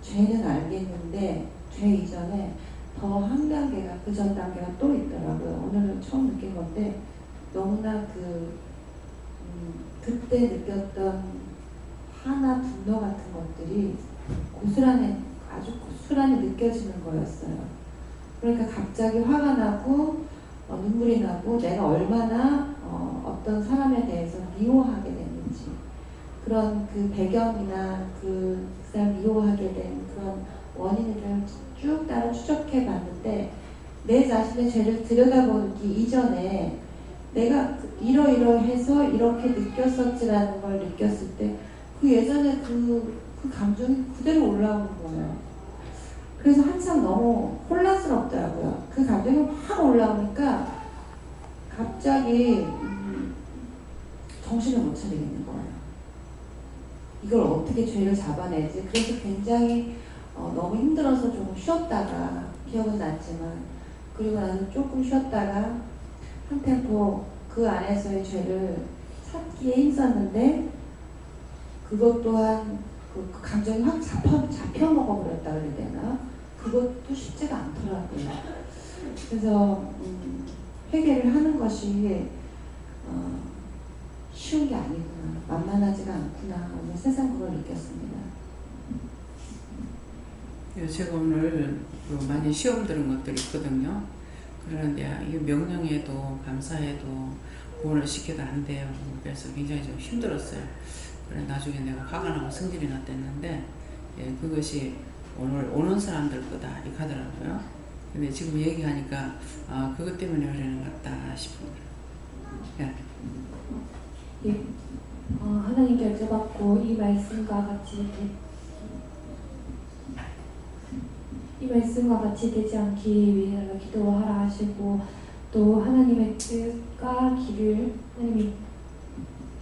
죄는 알겠는데 죄 이전에 더 한 단계가 그 전 단계가 또 있더라고요. 오늘은 처음 느낀 건데 너무나 그때 느꼈던 화나 분노 같은 것들이 아주 고스란히 느껴지는 거였어요. 그러니까 갑자기 화가 나고 눈물이 나고 내가 얼마나 어떤 사람에 대해서 미워하게 됐는지 그런 그 배경이나 그 사람 미워하게 된 그런 원인을 쭉 따라 추적해 봤는데 내 자신의 죄를 들여다보기 이전에 내가 이러이러해서 이렇게 느꼈었지라는 걸 느꼈을 때 그 예전에 그 감정이 그대로 올라오는 거예요. 그래서 한참 너무 혼란스럽더라고요. 그 감정이 확 올라오니까 갑자기 정신을 못 차리겠는 거예요. 이걸 어떻게 죄를 잡아내지? 그래서 굉장히 너무 힘들어서 조금 쉬었다가 기억은 났지만 그리고 나서 조금 쉬었다가 한 템포 그 안에서의 죄를 찾기에 힘썼는데 그것 또한 그 감정이 확 잡혀 먹어버렸다 그래야 되나? 그것도 쉽지가 않더라고요. 그래서 회개를 하는 것이 쉬운 게 아니구나, 만만하지가 않구나. 오늘 세상 그걸 느꼈습니다. 제가 오늘 많이 시험 들은 것들이 있거든요. 그런데 이 명령에도 감사해도 구원을 시켜도 안 돼요. 그래서 굉장히 좀 힘들었어요. 그래 나중에 내가 화가 나고 성질이 났댔는데 그것이 오늘 오는 사람들 거다 이렇게 하더라고요. 근데 지금 얘기하니까 그것 때문에 그러는 것 같다 싶어요. 예. 하나님께 여쭤봤고 이 말씀과 같이 되지 않기 위해 기도하라 하시고 또 하나님의 뜻과 길을 하나님이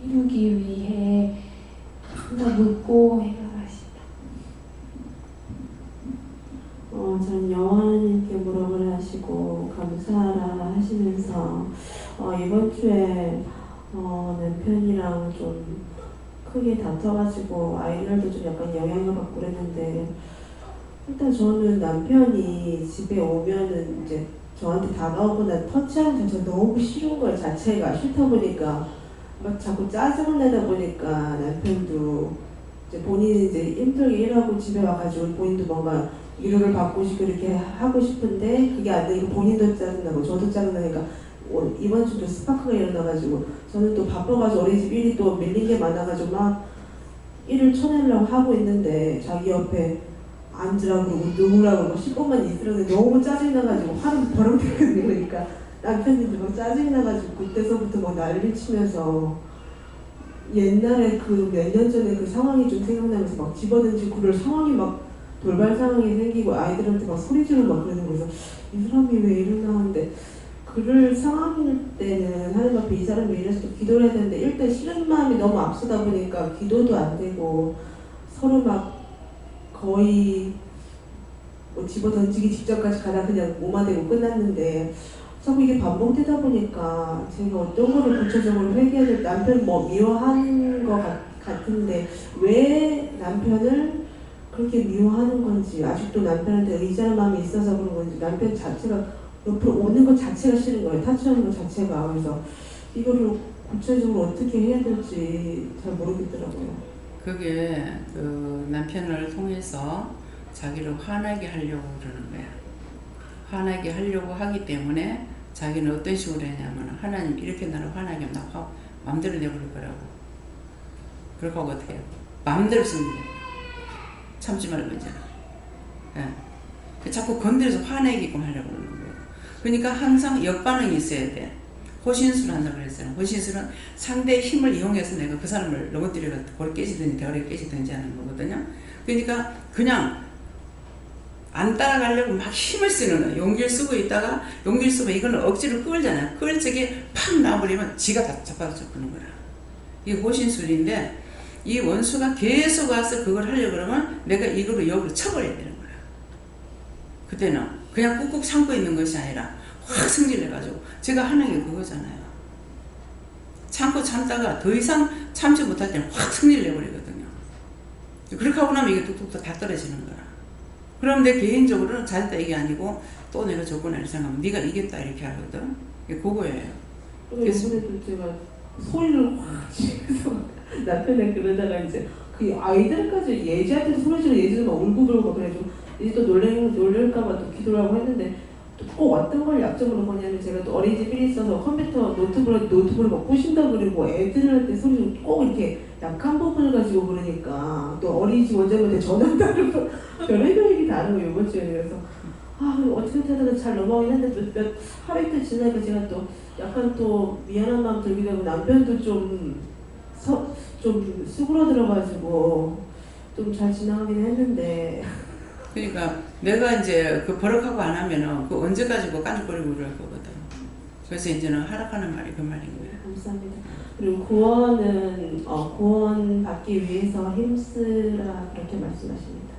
이루기 위해 항상 묻고 해결하시다. 전 여호와님께 물어보라 하시고 감사하라 하시면서 이번 주에 남편이랑 좀 크게 다퉈가지고 아이들도 좀 약간 영향을 받고 그랬는데 일단 저는 남편이 집에 오면은 이제 저한테 다가오거나 터치하는 자체가 너무 싫은 거예요. 자체가 싫다 보니까 막 자꾸 짜증을 내다 보니까 남편도 이제 본인이 이제 힘들게 일하고 집에 와가지고 본인도 뭔가 위로를 받고 싶고 이렇게 하고 싶은데 그게 안 되니까 본인도 짜증나고 저도 짜증나니까 이번 주도 스파크가 일어나가지고 저는 또 바빠가지고 어린이집 일이 또 밀린 게 많아가지고 막 일을 쳐내려고 하고 있는데 자기 옆에 앉으라고 그러고 누우라고 그러고 10분만 있으려는데 너무 짜증나가지고 화를 버럭거리거든요. 그러니까 남편님도 막 짜증나가지고 그때서부터 막 난리 치면서 옛날에 그 몇 년 전에 그 상황이 좀 생각나면서 막 집어던지고 그럴 상황이 막 돌발 상황이 생기고 아이들한테 막 소리 지르고 막 그러는 거죠. 이 사람이 왜 이러나 하는데 그럴 상황일 때는 하나님 앞에 이 사람이 이래서 기도를 해야 되는데 일단 싫은 마음이 너무 앞서다 보니까 기도도 안 되고 서로 막 거의 뭐 집어던지기 직전까지 가다 그냥 오마되고 끝났는데 자꾸 이게 반복되다 보니까 제가 어떤 거를 구체적으로 회개해야 될 남편 뭐 미워하는 것 같은데 왜 남편을 그렇게 미워하는 건지 아직도 남편한테 의지하는 마음이 있어서 그런 건지 남편 자체가 옆으로 오는 것 자체가 싫은 거예요. 타치하는 것 자체가. 그래서 이거를 구체적으로 어떻게 해야 될지 잘 모르겠더라고요. 그게 그 남편을 통해서 자기를 화나게 하려고 그러는 거야. 화나게 하려고 하기 때문에 자기는 어떤 식으로 했냐면 하나님 이렇게 나를 화나게 하면 나 마음대로 내버릴 거라고. 그렇게 하고 어떻게 해요? 마음대로 쓰는 거야. 참지 말고 이제. 예. 자꾸 건드려서 화내게끔 하려고 그러는 거예요. 그러니까 항상 역반응이 있어야 돼. 호신술을 한다고 그랬어요. 호신술은 상대의 힘을 이용해서 내가 그 사람을 넘어뜨려서 골 깨지든지 대가리 깨지든지 하는 거거든요. 그러니까 그냥 안 따라가려고 막 힘을 쓰는 거예요. 용기를 쓰고 있다가 용기를 쓰고 이거는 억지로 끌잖아요. 끌 적에 팍 나와버리면 지가 다 잡아서 끄는 거라. 이게 호신술인데 이 원수가 계속 와서 그걸 하려고 그러면 내가 이거로 역으로 쳐버려야 되는 거야. 그때는 그냥 꾹꾹 참고 있는 것이 아니라 확 승질내가지고 제가 하는 게 그거잖아요. 참고 참다가 더 이상 참지 못할 때는 확 승질내버리거든요. 그렇게 하고 나면 이게 뚝뚝뚝 다 떨어지는 거야. 그럼 내 개인적으로는 잘했다 이게 아니고 또 내가 조건을 생각하면 네가 이겼다 이렇게 하거든. 이게 그거예요. 그래서 이번에도 제가 소리를 확 지르면서 남편이 그러다가 이제 그 아이들까지 예지한테 소리 지르고 예지도 막 울고 불고 그래가지고 이제 또 놀랄까봐 또 기도를 하고 했는데 또 꼭 어떤 걸 약점으로 보냐면 제가 또 어린이집 일이 있어서 컴퓨터 노트북을 막 부신다 그리고 애들한테 소리를 꼭 이렇게 약한 부분을 가지고 그러니까 또 어린이집 원장한테 전화 다르고 별의별 얘기 다르고 이번 주에 그래서 어떻게 하다가 잘 넘어가긴 했는데 하루 이틀 지나니까 제가 또 약간 또 미안한 마음 들기도 하고 남편도 좀 수그러들어가지고 좀 잘 지나가긴 했는데 그러니까 내가 이제 그 버럭하고 안 하면은 그 언제까지 그 깐죽거리고 그럴 거거든. 그래서 이제는 하락하는 말이 그 말인 거예요. 감사합니다. 그리고 구원 받기 위해서 힘쓰라 그렇게 말씀하십니다.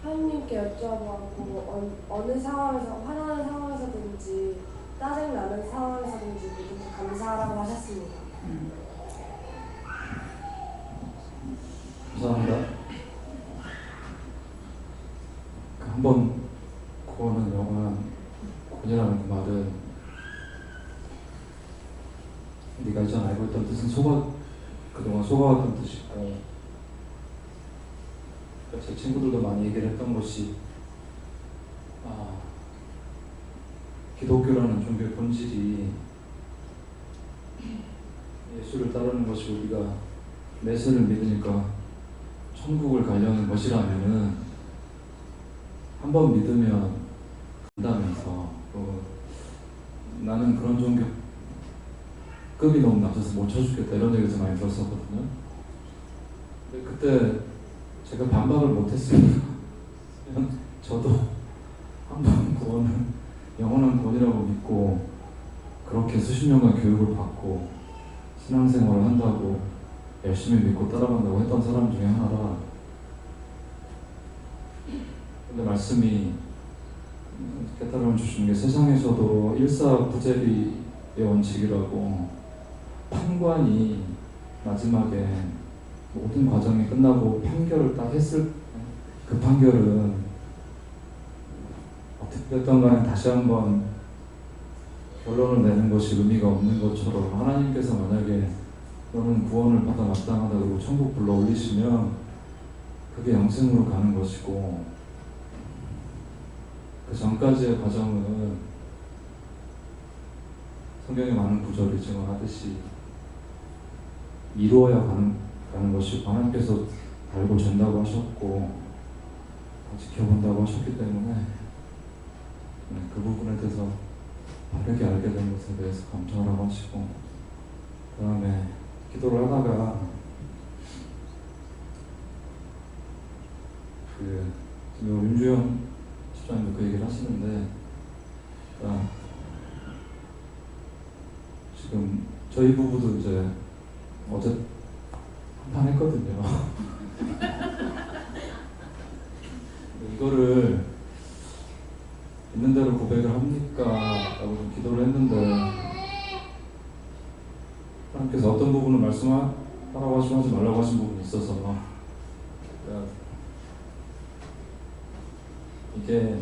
하나님께 여쭤보고 어느 상황에서 화나는 상황에서든지 짜증나는 상황에서든지 모두 감사하라고 하셨습니다. 감사합니다. 한번 구원은 영원한 구원이라는 그 말은 네가 이전 알고 있던 뜻은 그동안 속아왔던 뜻이고 제 친구들도 많이 얘기를 했던 것이 기독교라는 종교의 본질이 예수를 따르는 것이 우리가 메시를 믿으니까 천국을 가려는 것이라면은 한 번 믿으면 간다면서 나는 그런 종교 급이 너무 낮아서 못 쳐주겠다 이런 얘기를 많이 들었었거든요. 근데 그때 제가 반박을 못했습니다. 저도 한 번 구원은 영원한 구원이라고 믿고 그렇게 수십 년간 교육을 받고 신앙생활을 한다고 열심히 믿고 따라간다고 했던 사람 중에 하나라. 근데 말씀이 깨달음을 주시는 게 세상에서도 일사부재리의 원칙이라고 판관이 마지막에 모든 과정이 끝나고 판결을 딱 했을 때 그 판결은 어떻게 됐든 간에 다시 한번 결론을 내는 것이 의미가 없는 것처럼 하나님께서 만약에 너는 구원을 받아 마땅하다 그러고 천국 불러 올리시면 그게 영생으로 가는 것이고 그 전까지의 과정은 성경에 많은 구절이 증언하듯이 이루어야 가는 것이고 하나님께서 달고 준다고 하셨고 지켜본다고 하셨기 때문에 그 부분에 대해서 바르게 알게 된 것에 대해서 감사하라고 하시고 그 다음에 기도를 하다가 지금 윤주영 집사님도 그 얘기를 하시는데 지금 저희 부부도 이제 어제 한판 했거든요. 이거를 있는 대로 고백을 합니까? 라고 좀 기도를 했는데 하나님께서 어떤 부분을 말씀하라고 하시고 하지 말라고 하신 부분이 있어서 이게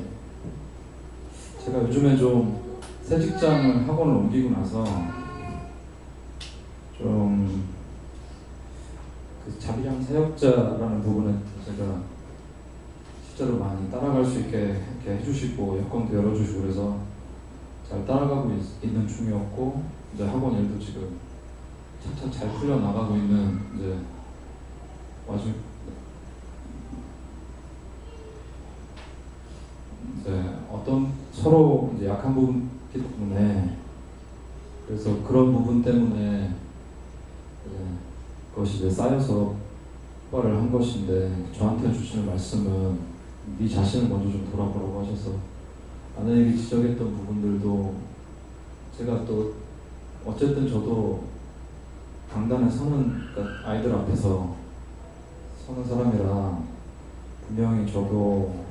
제가 요즘에 좀 새 직장을 학원을 옮기고 나서 좀 그 자비량 사역자라는 부분에 제가 실제로 많이 따라갈 수 있게 이렇게 해주시고 여건도 열어주시고 그래서 잘 따라가고 있는 중이었고 이제 학원 일도 지금 차차 잘 풀려 나가고 있는 이제 와중 이제 어떤 서로 이제 약한 부분이기 때문에 그래서 그런 부분 때문에 그것이 이제 쌓여서 폭발을 한 것인데 저한테 주시는 말씀은 네 자신을 먼저 좀 돌아보라고 하셔서 아내에게 지적했던 부분들도 제가 또 어쨌든 저도 강단에 그러니까 아이들 앞에서 서는 사람이라 분명히 저도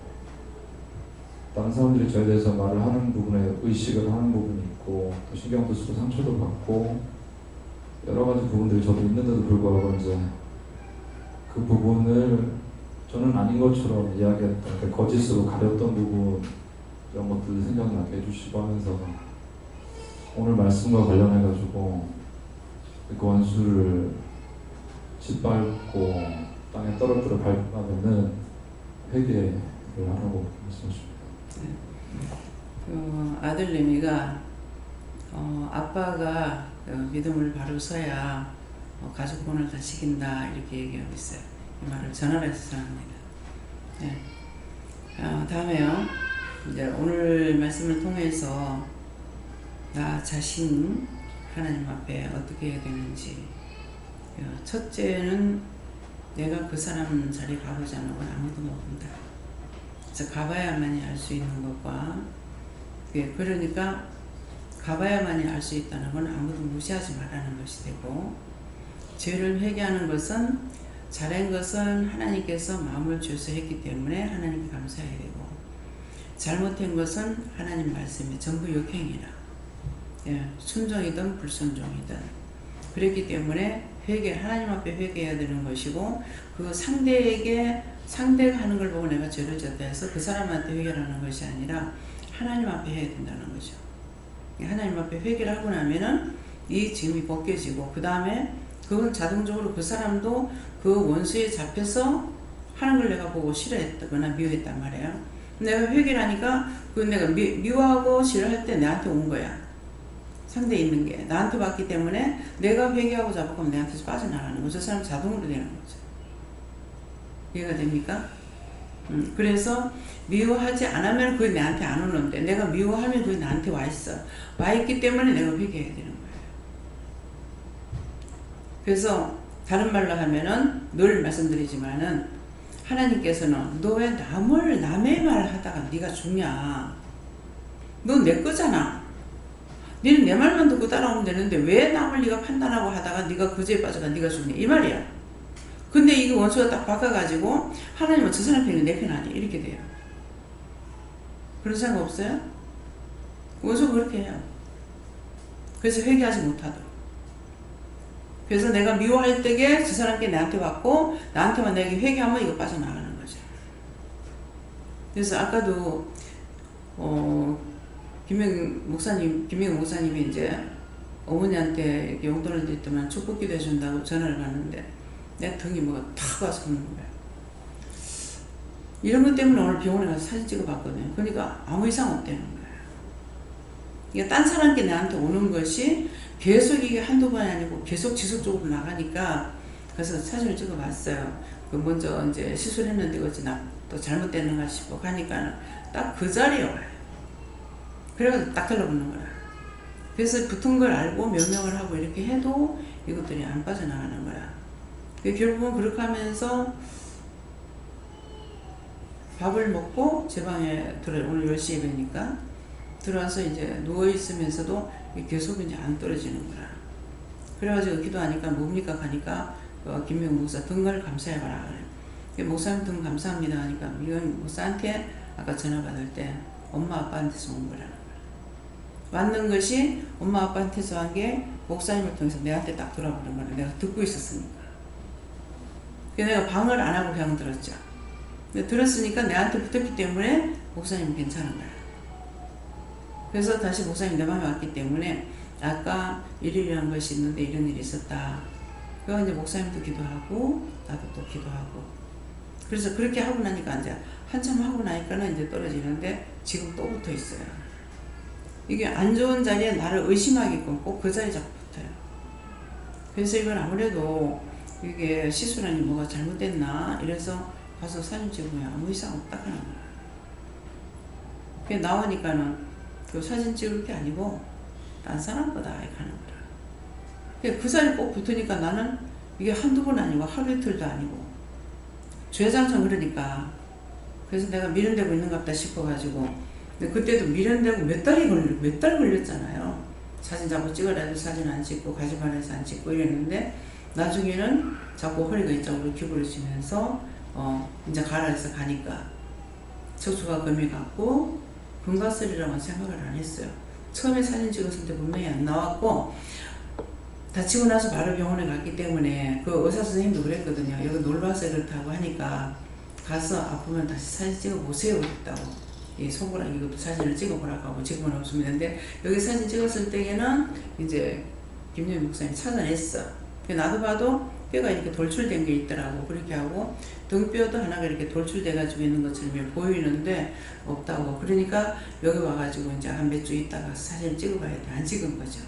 다른 사람들이 저에 대해서 말을 하는 부분에 의식을 하는 부분이 있고 또 신경도 쓰고 상처도 받고 여러 가지 부분들이 저도 있는데도 불구하고 이제 그 부분을 저는 아닌 것처럼 이야기했던 그 거짓으로 가렸던 부분 이런 것들 생각나게 해주시고 하면서 오늘 말씀과 관련해가지고 그 원수를 짓밟고 땅에 떨어뜨려 밟으면은 회개를 하라고 말씀하십니다. 그 아들내미가 아빠가 믿음을 바로 서야 가족 본을 다 지킨다 이렇게 얘기하고 있어요. 이 말을 전화로 해서 전합니다. 네. 다음에요. 이제 오늘 말씀을 통해서 나 자신 하나님 앞에 어떻게 해야 되는지. 첫째는 내가 그 사람 자리에 가보지 않으면 아무도 모른다. 그래서 가봐야만이 알 수 있는 것과 그러니까 가봐야만이 알 수 있다는 건 아무도 무시하지 말라는 것이 되고, 죄를 회개하는 것은 잘한 것은 하나님께서 마음을 주셔서 했기 때문에 하나님께 감사해야 되고, 잘못한 것은 하나님 말씀이 전부 역행이라, 순종이든 불순종이든 그랬기 때문에 하나님 앞에 회개해야 되는 것이고, 그 상대가 하는 걸 보고 내가 죄를 졌다 해서 그 사람한테 회개하는 것이 아니라 하나님 앞에 해야 된다는 거죠. 하나님 앞에 회개를 하고 나면은 이 짐이 벗겨지고, 그 다음에 그건 자동적으로 그 사람도 그 원수에 잡혀서 하는 걸 내가 보고 싫어했거나 미워했단 말이에요. 내가 회개를 하니까 그 내가 미워하고 싫어할 때 내한테 온 거야. 상대에 있는 게 나한테 왔기 때문에 내가 회개하고 잡아가면 내한테서 빠져나가는 거죠. 저 사람 자동으로 되는 거죠. 이해가 됩니까? 그래서 미워하지 않으면 그게 내한테 안 오는데, 내가 미워하면 그게 나한테 와 있어. 와 있기 때문에 내가 회개해야 되는 거예요. 그래서 다른 말로 하면은 늘 말씀드리지만은, 하나님께서는 너 왜 남의 말 하다가 네가 죽냐? 너 내 거잖아. 너는 내 말만 듣고 따라오면 되는데 왜 남을 네가 판단하고 하다가 네가 그죄에 빠져가 네가 죽냐? 이 말이야. 근데 이게 원수가 딱 바꿔가지고 하나님은 저 사람 편이 내 편 아니야 이렇게 돼요. 그런 생각 없어요? 원수가 그렇게 해요. 그래서 회개하지 못하도록. 그래서 내가 미워할 때에 저 사람께 나한테 왔고, 나한테만 내게 회개하면 이거 빠져나가는 거죠. 그래서 아까도 김명 목사님이 이제 어머니한테 용돈을 드렸더만 축복기도 해준다고 전화를 받는데 내 등이 뭐가 탁 와서 오는 거야. 이런 것 때문에 오늘 병원에 가서 사진 찍어봤거든요. 그러니까 아무 이상 없다는 거야. 이게 딴 사람께 나한테 오는 것이 계속 이게 한두 번이 아니고 계속 지속적으로 나가니까, 그래서 사진을 찍어봤어요. 그 먼저 이제 시술했는데 어찌 또 잘못됐는가 싶어 가니까 딱 그 자리에 와요. 그래가지고 딱 달라붙는 거야. 그래서 붙은 걸 알고 명령을 하고 이렇게 해도 이것들이 안 빠져나가는 거야. 결국은 그렇게 하면서 밥을 먹고 제 방에 오늘 10시에 뵈니까 들어와서 이제 누워있으면서도 계속 이제 안 떨어지는 거라. 그래가지고 기도하니까 뭡니까? 가니까 김명 목사 등을 감사해봐라. 그래. 목사님 등 감사합니다 하니까 이건 목사한테 아까 전화 받을 때 엄마 아빠한테서 온 거라는 거야. 왔는 것이 엄마 아빠한테서 한 게 목사님을 통해서 내한테 딱 돌아오는 거라. 내가 듣고 있었으니까. 그래서 내가 방을 안 하고 그냥 들었죠. 근데 들었으니까 내한테 붙었기 때문에 목사님은 괜찮은 거야. 그래서 다시 목사님 내 방에 왔기 때문에 아까 이런 것이 있는데 이런 일이 있었다. 그래서 이제 목사님도 기도하고 나도 또 기도하고. 그래서 그렇게 하고 나니까 이제 한참 하고 나니까는 이제 떨어지는데 지금 또 붙어 있어요. 이게 안 좋은 자리에 나를 의심하게끔 꼭 그 자리에 자꾸 붙어요. 그래서 이건 아무래도 이게 시술하니 뭐가 잘못됐나 이래서 가서 사진 찍으면 아무 이상 없다 하는 거야. 그게 나오니까는 그 사진 찍을 게 아니고 딴 사람보다 이렇게 하는 거야. 그 자리에 꼭 붙으니까 나는 이게 한두 번 아니고 하루 이틀도 아니고 죄장성 그러니까. 그래서 내가 미련되고 있는가 보다 싶어가지고. 근데 그때도 미련되고 몇 달 걸렸잖아요. 사진 자꾸 찍으라 해도 사진 안 찍고 가지 말아서 안 찍고 이랬는데 나중에는 자꾸 허리가 이쪽으로 기울어지면서 이제 가라 해서 가니까 척추가 금이 갔고 금가슬이라고는 생각을 안 했어요. 처음에 사진 찍었을 때 분명히 안 나왔고 다치고 나서 바로 병원에 갔기 때문에 그 의사 선생님도 그랬거든요. 여기 놀러 와서 이렇다고 하니까 가서 아프면 다시 사진 찍어보세요 그랬다고. 이 손가락 이것도 사진을 찍어보라고 하고 지금은 없으면 여기 사진 찍었을 때에는 이제 김영희 목사님 찾아냈어. 나도 봐도 뼈가 이렇게 돌출된 게 있더라고. 그렇게 하고 등뼈도 하나가 이렇게 돌출돼 가지고 있는 것처럼 보이는데 없다고. 그러니까 여기 와가지고 이제 한 몇 주 있다가 사진 찍어봐야 돼. 안 찍은 거죠.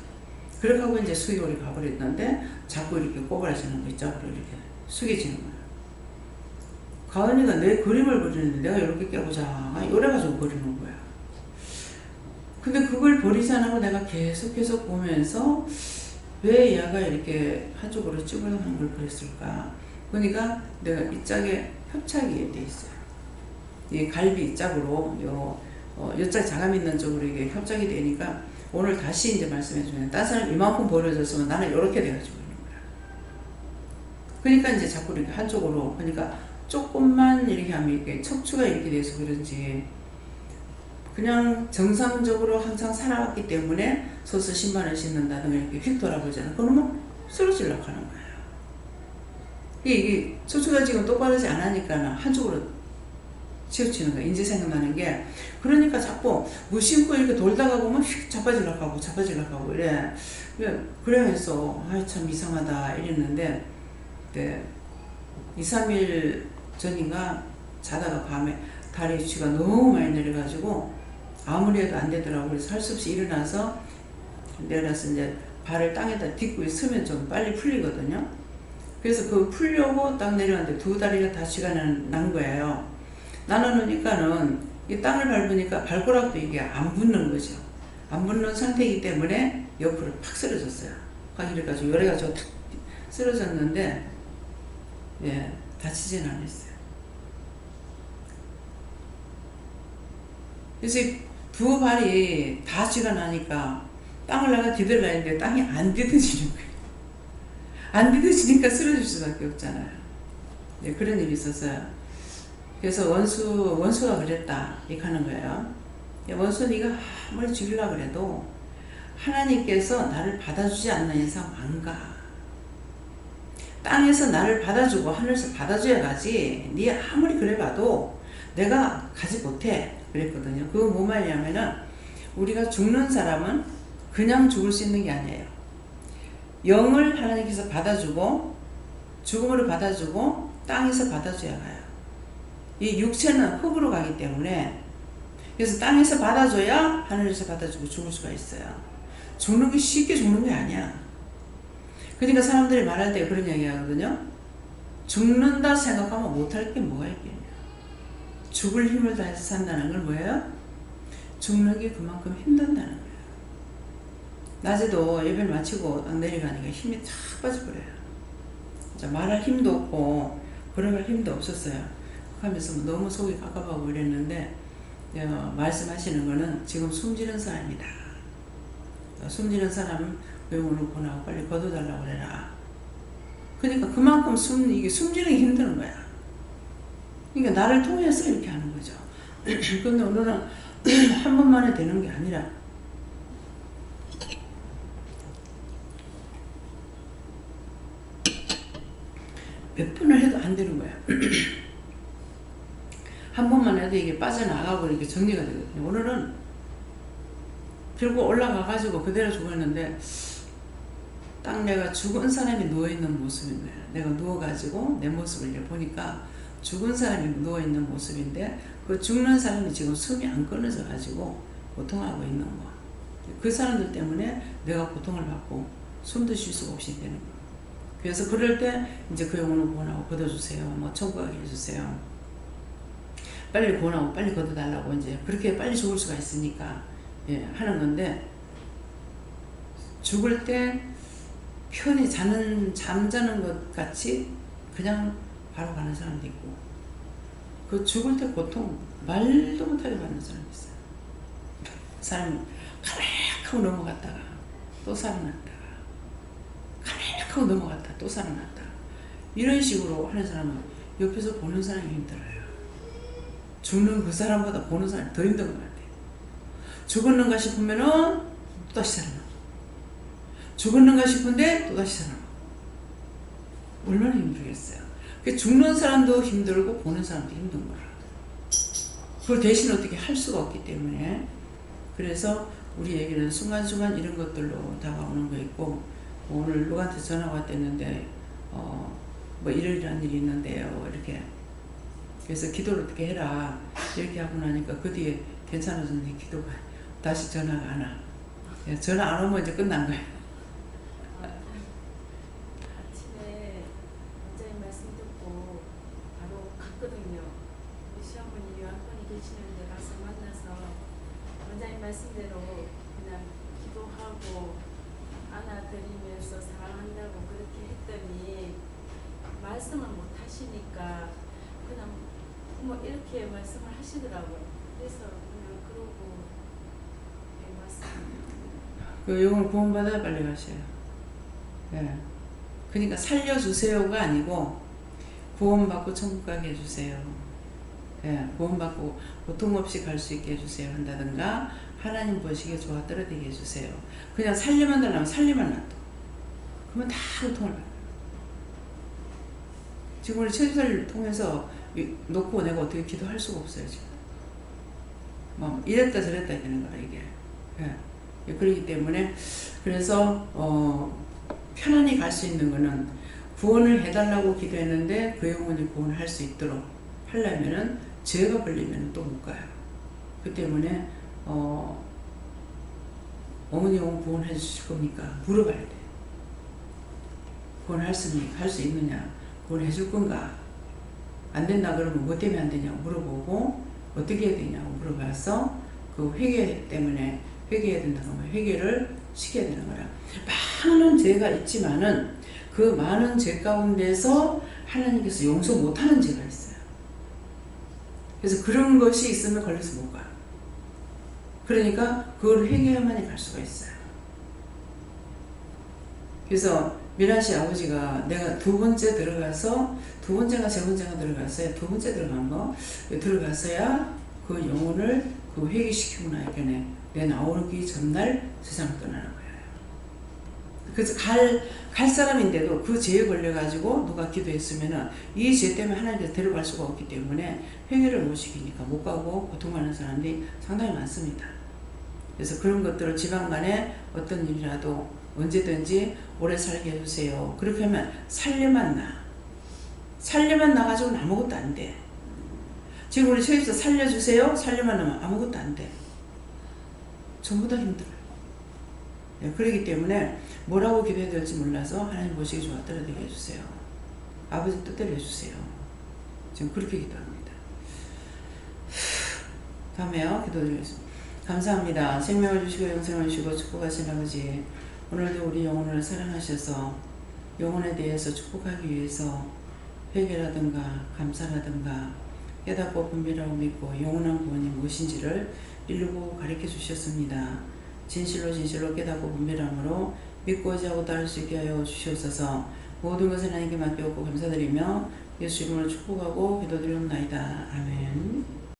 그렇게 하고 이제 수의원이 가버렸는데 자꾸 이렇게 꼬부라지는 거 있죠. 이렇게 숙여지는 거야. 가은이가 내 그림을 그리는데 내가 이렇게 깨보자 이래가지고 그리는 거야. 근데 그걸 버리지 않고 내가 계속 보면서 왜 얘가 이렇게 한쪽으로 찌그러는 걸 그렸을까? 그러니까 내가 이 짝에 협착이 돼 있어요. 이 갈비 이 짝으로 요짝 자감 있는 쪽으로 이게 협착이 되니까 오늘 다시 이제 말씀해 주면 딴 사람 이만큼 벌어졌으면 나는 이렇게 돼가지고 있는 거야. 그러니까 이제 자꾸 이렇게 한쪽으로 그러니까 조금만 이렇게 하면 이렇게 척추가 이렇게 돼서 그런지 그냥 정상적으로 항상 살아왔기 때문에 서서 신발을 신는다든가 이렇게 휙 돌아보잖아. 그러면 쓰러지려고 하는 거예요. 이게 척추가 지금 똑바르지 않으니까 한쪽으로 치우치는 거야. 인지 생각나는 게. 그러니까 자꾸 무심코 이렇게 돌다가 보면 휙 자빠지려고 하고 이래. 그러면서 참 이상하다 이랬는데 2, 3일 전인가 자다가 밤에 다리 위치가 너무 많이 내려가지고 아무리 해도 안 되더라고. 그래서 할 수 없이 일어나서 내려서 이제 발을 땅에다 딛고 있으면 좀 빨리 풀리거든요. 그래서 그 풀려고 딱 내려왔는데 두 다리가 다 쥐가 난 거예요. 나눠놓으니까는 이 땅을 밟으니까 발가락도 이게 안 붙는 거죠. 안 붙는 상태이기 때문에 옆으로 팍 쓰러졌어요. 이래가지고 요래가지고 탁 쓰러졌는데 다치진 않았어요. 그래서 두 발이 다 쥐가 나니까 땅을 나가 디딜라 했는데 땅이 안 디뎌지는 거예요. 안 디뎌지니까 쓰러질 수밖에 없잖아요. 그런 일이 있었어요. 그래서 원수가 그랬다 이렇게 하는 거예요. 원수 네가 아무리 죽이려고 그래도 하나님께서 나를 받아주지 않는 이상 안 가. 땅에서 나를 받아주고 하늘에서 받아줘야 가지. 네 아무리 그래봐도 내가 가지 못해 그랬거든요. 그거 뭐 말이냐면은 우리가 죽는 사람은 그냥 죽을 수 있는 게 아니에요. 영을 하나님께서 받아주고 죽음으로 받아주고 땅에서 받아줘야 가요. 이 육체는 흙으로 가기 때문에 그래서 땅에서 받아줘야 하늘에서 받아주고 죽을 수가 있어요. 죽는 게 쉽게 죽는 게 아니야. 그러니까 사람들이 말할 때 그런 얘기 하거든요. 죽는다 생각하면 못할 게 뭐가 있겠냐. 죽을 힘을 다해서 산다는 건 뭐예요? 죽는 게 그만큼 힘든다는 거예요. 낮에도 예배를 마치고 딱 내려가니까 힘이 탁 빠져버려요. 말할 힘도 없고 걸어갈 힘도 없었어요. 하면서 너무 속이 깝깝하고 이랬는데 말씀하시는 거는 지금 숨지는 사람이다. 숨지는 사람 병원으로 보내고 빨리 걷어달라고 그래라. 그러니까 그만큼 이게 숨지는 게 힘드는 거야. 그러니까 나를 통해서 이렇게 하는 거죠. 근데 오늘은 한 번만에 되는 게 아니라 몇 번을 해도 안 되는 거야. 한 번만 해도 이게 빠져나가고 이렇게 정리가 되거든요. 오늘은 결국 올라가가지고 그대로 죽었는데 딱 내가 죽은 사람이 누워있는 모습인 거야. 내가 누워가지고 내 모습을 이제 보니까 죽은 사람이 누워있는 모습인데 그 죽는 사람이 지금 숨이 안 끊어져가지고 고통하고 있는 거. 그 사람들 때문에 내가 고통을 받고 숨도 쉴 수가 없이 되는 거. 그래서 그럴 때 이제 그 영혼을 구원하고 걷어주세요. 뭐 천국하게 해주세요. 빨리 구원하고 빨리 걷어달라고 이제 그렇게 빨리 죽을 수가 있으니까 하는 건데 죽을 때 편히 잠자는 것 같이 그냥 바로 가는 사람도 있고 그 죽을 때 고통 말도 못하게 받는 사람이 있어요. 사람이 가락하고 넘어갔다가 또 살아났다가 가락하고 넘어갔다가 또 살아났다가 이런 식으로 하는 사람은 옆에서 보는 사람이 힘들어요. 죽는 그 사람보다 보는 사람이 더 힘든 것 같아요. 죽었는가 싶으면은 다시 살아나고 죽었는가 싶은데 또다시 살아나고. 얼마나 힘들겠어요. 죽는 사람도 힘들고 보는 사람도 힘든 거라. 그걸 대신 어떻게 할 수가 없기 때문에. 그래서 우리에게는 순간순간 이런 것들로 다가오는 거 있고, 오늘 누구한테 전화가 왔댔는데 뭐 이런 일이 있는데요 이렇게. 그래서 기도를 어떻게 해라 이렇게 하고 나니까 그 뒤에 괜찮아졌는데 기도가 다시 전화가 안 와. 전화 안 오면 이제 끝난 거예요. 아침에 원장님 말씀 듣고 바로 갔거든요. 우리 시어머니 요양원에 계시는데 가서 만나서 원장님 말씀대로 그냥 기도하고 안아드리면서 사랑한다고 그렇게 했더니 말씀을 못 하시니까 그냥 뭐 이렇게 말씀을 하시더라고요. 그래서 그냥 그러고 왔습니다. 그 영을 구원받아야 빨리 가셔요. 예. 그러니까 살려주세요가 아니고 구원받고 천국 가게 해주세요. 예. 구원받고 고통 없이 갈 수 있게 해주세요 한다든가, 하나님 보시기에 좋아 떨어지게 해주세요. 그냥 살려만 달라면 살리만 놔둬. 그러면 다 고통을 받아요. 지금 우리 천주사를 통해서 놓고 내가 어떻게 기도할 수가 없어요 지금. 뭐 이랬다 저랬다 되는 거라 이게. 예. 그렇기 때문에 그래서 편안히 갈 수 있는 거는, 구원을 해달라고 기도했는데 그 영혼이 구원을 할 수 있도록 하려면은 죄가 걸리면 또 못 가요. 그 때문에 어머니 영혼 구원해 주실 겁니까? 물어봐야 돼. 구원할 수 있느냐? 구원해 줄 건가? 안 된다 그러면 뭐 때문에 안 되냐고 물어보고, 어떻게 해야 되냐고 물어봐서 그 회개 때문에 회개해야 된다고 하면 회개를 시켜야 되는 거라. 많은 죄가 있지만은 그 많은 죄 가운데서 하나님께서 용서 못하는 죄가 있어요. 그래서 그런 것이 있으면 걸려서 못 가요. 그러니까 그걸 회개해야만이 갈 수가 있어요. 그래서 미란 씨 아버지가 내가 두 번째가 세 번째가 들어갔어요. 두 번째 들어간 거 들어갔어야 그 영혼을 그 회개시키고 나니까 내 나오기 전날 세상을 떠나는 거예요. 그래서 갈 사람인데도 그 죄에 걸려가지고 누가 기도했으면은 이 죄 때문에 하나님께서 데려갈 수가 없기 때문에 회개를 못 시키니까 못 가고 고통하는 사람들이 상당히 많습니다. 그래서 그런 것들을 지방간에 어떤 일이라도 언제든지 오래 살게 해주세요. 그렇게 하면 살려만 나가지고는 아무것도 안 돼. 지금 우리 처에서 살려주세요. 살려만 나면 아무것도 안 돼. 전부 다 힘들어요. 네, 그렇기 때문에 뭐라고 기도해야 될지 몰라서 하나님 보시기 좋아 떨어지게 해주세요. 아버지 뜻대로 해주세요. 지금 그렇게 기도합니다. 다음에요. 기도드리겠습니다. 감사합니다. 생명을 주시고 영생을 주시고 축복하신 아버지, 오늘도 우리 영혼을 사랑하셔서 영혼에 대해서 축복하기 위해서 회개라든가 감사라든가 깨닫고 분별하고 믿고 영원한 구원이 무엇인지를 이루고 가르쳐 주셨습니다. 진실로 깨닫고 분별함으로 믿고자 하고 따를 수 있게 하여 주시옵소서. 모든 것을 하나님께 맡겨오고 감사드리며 예수 이름으로 축복하고 기도드리옵나이다. 아멘.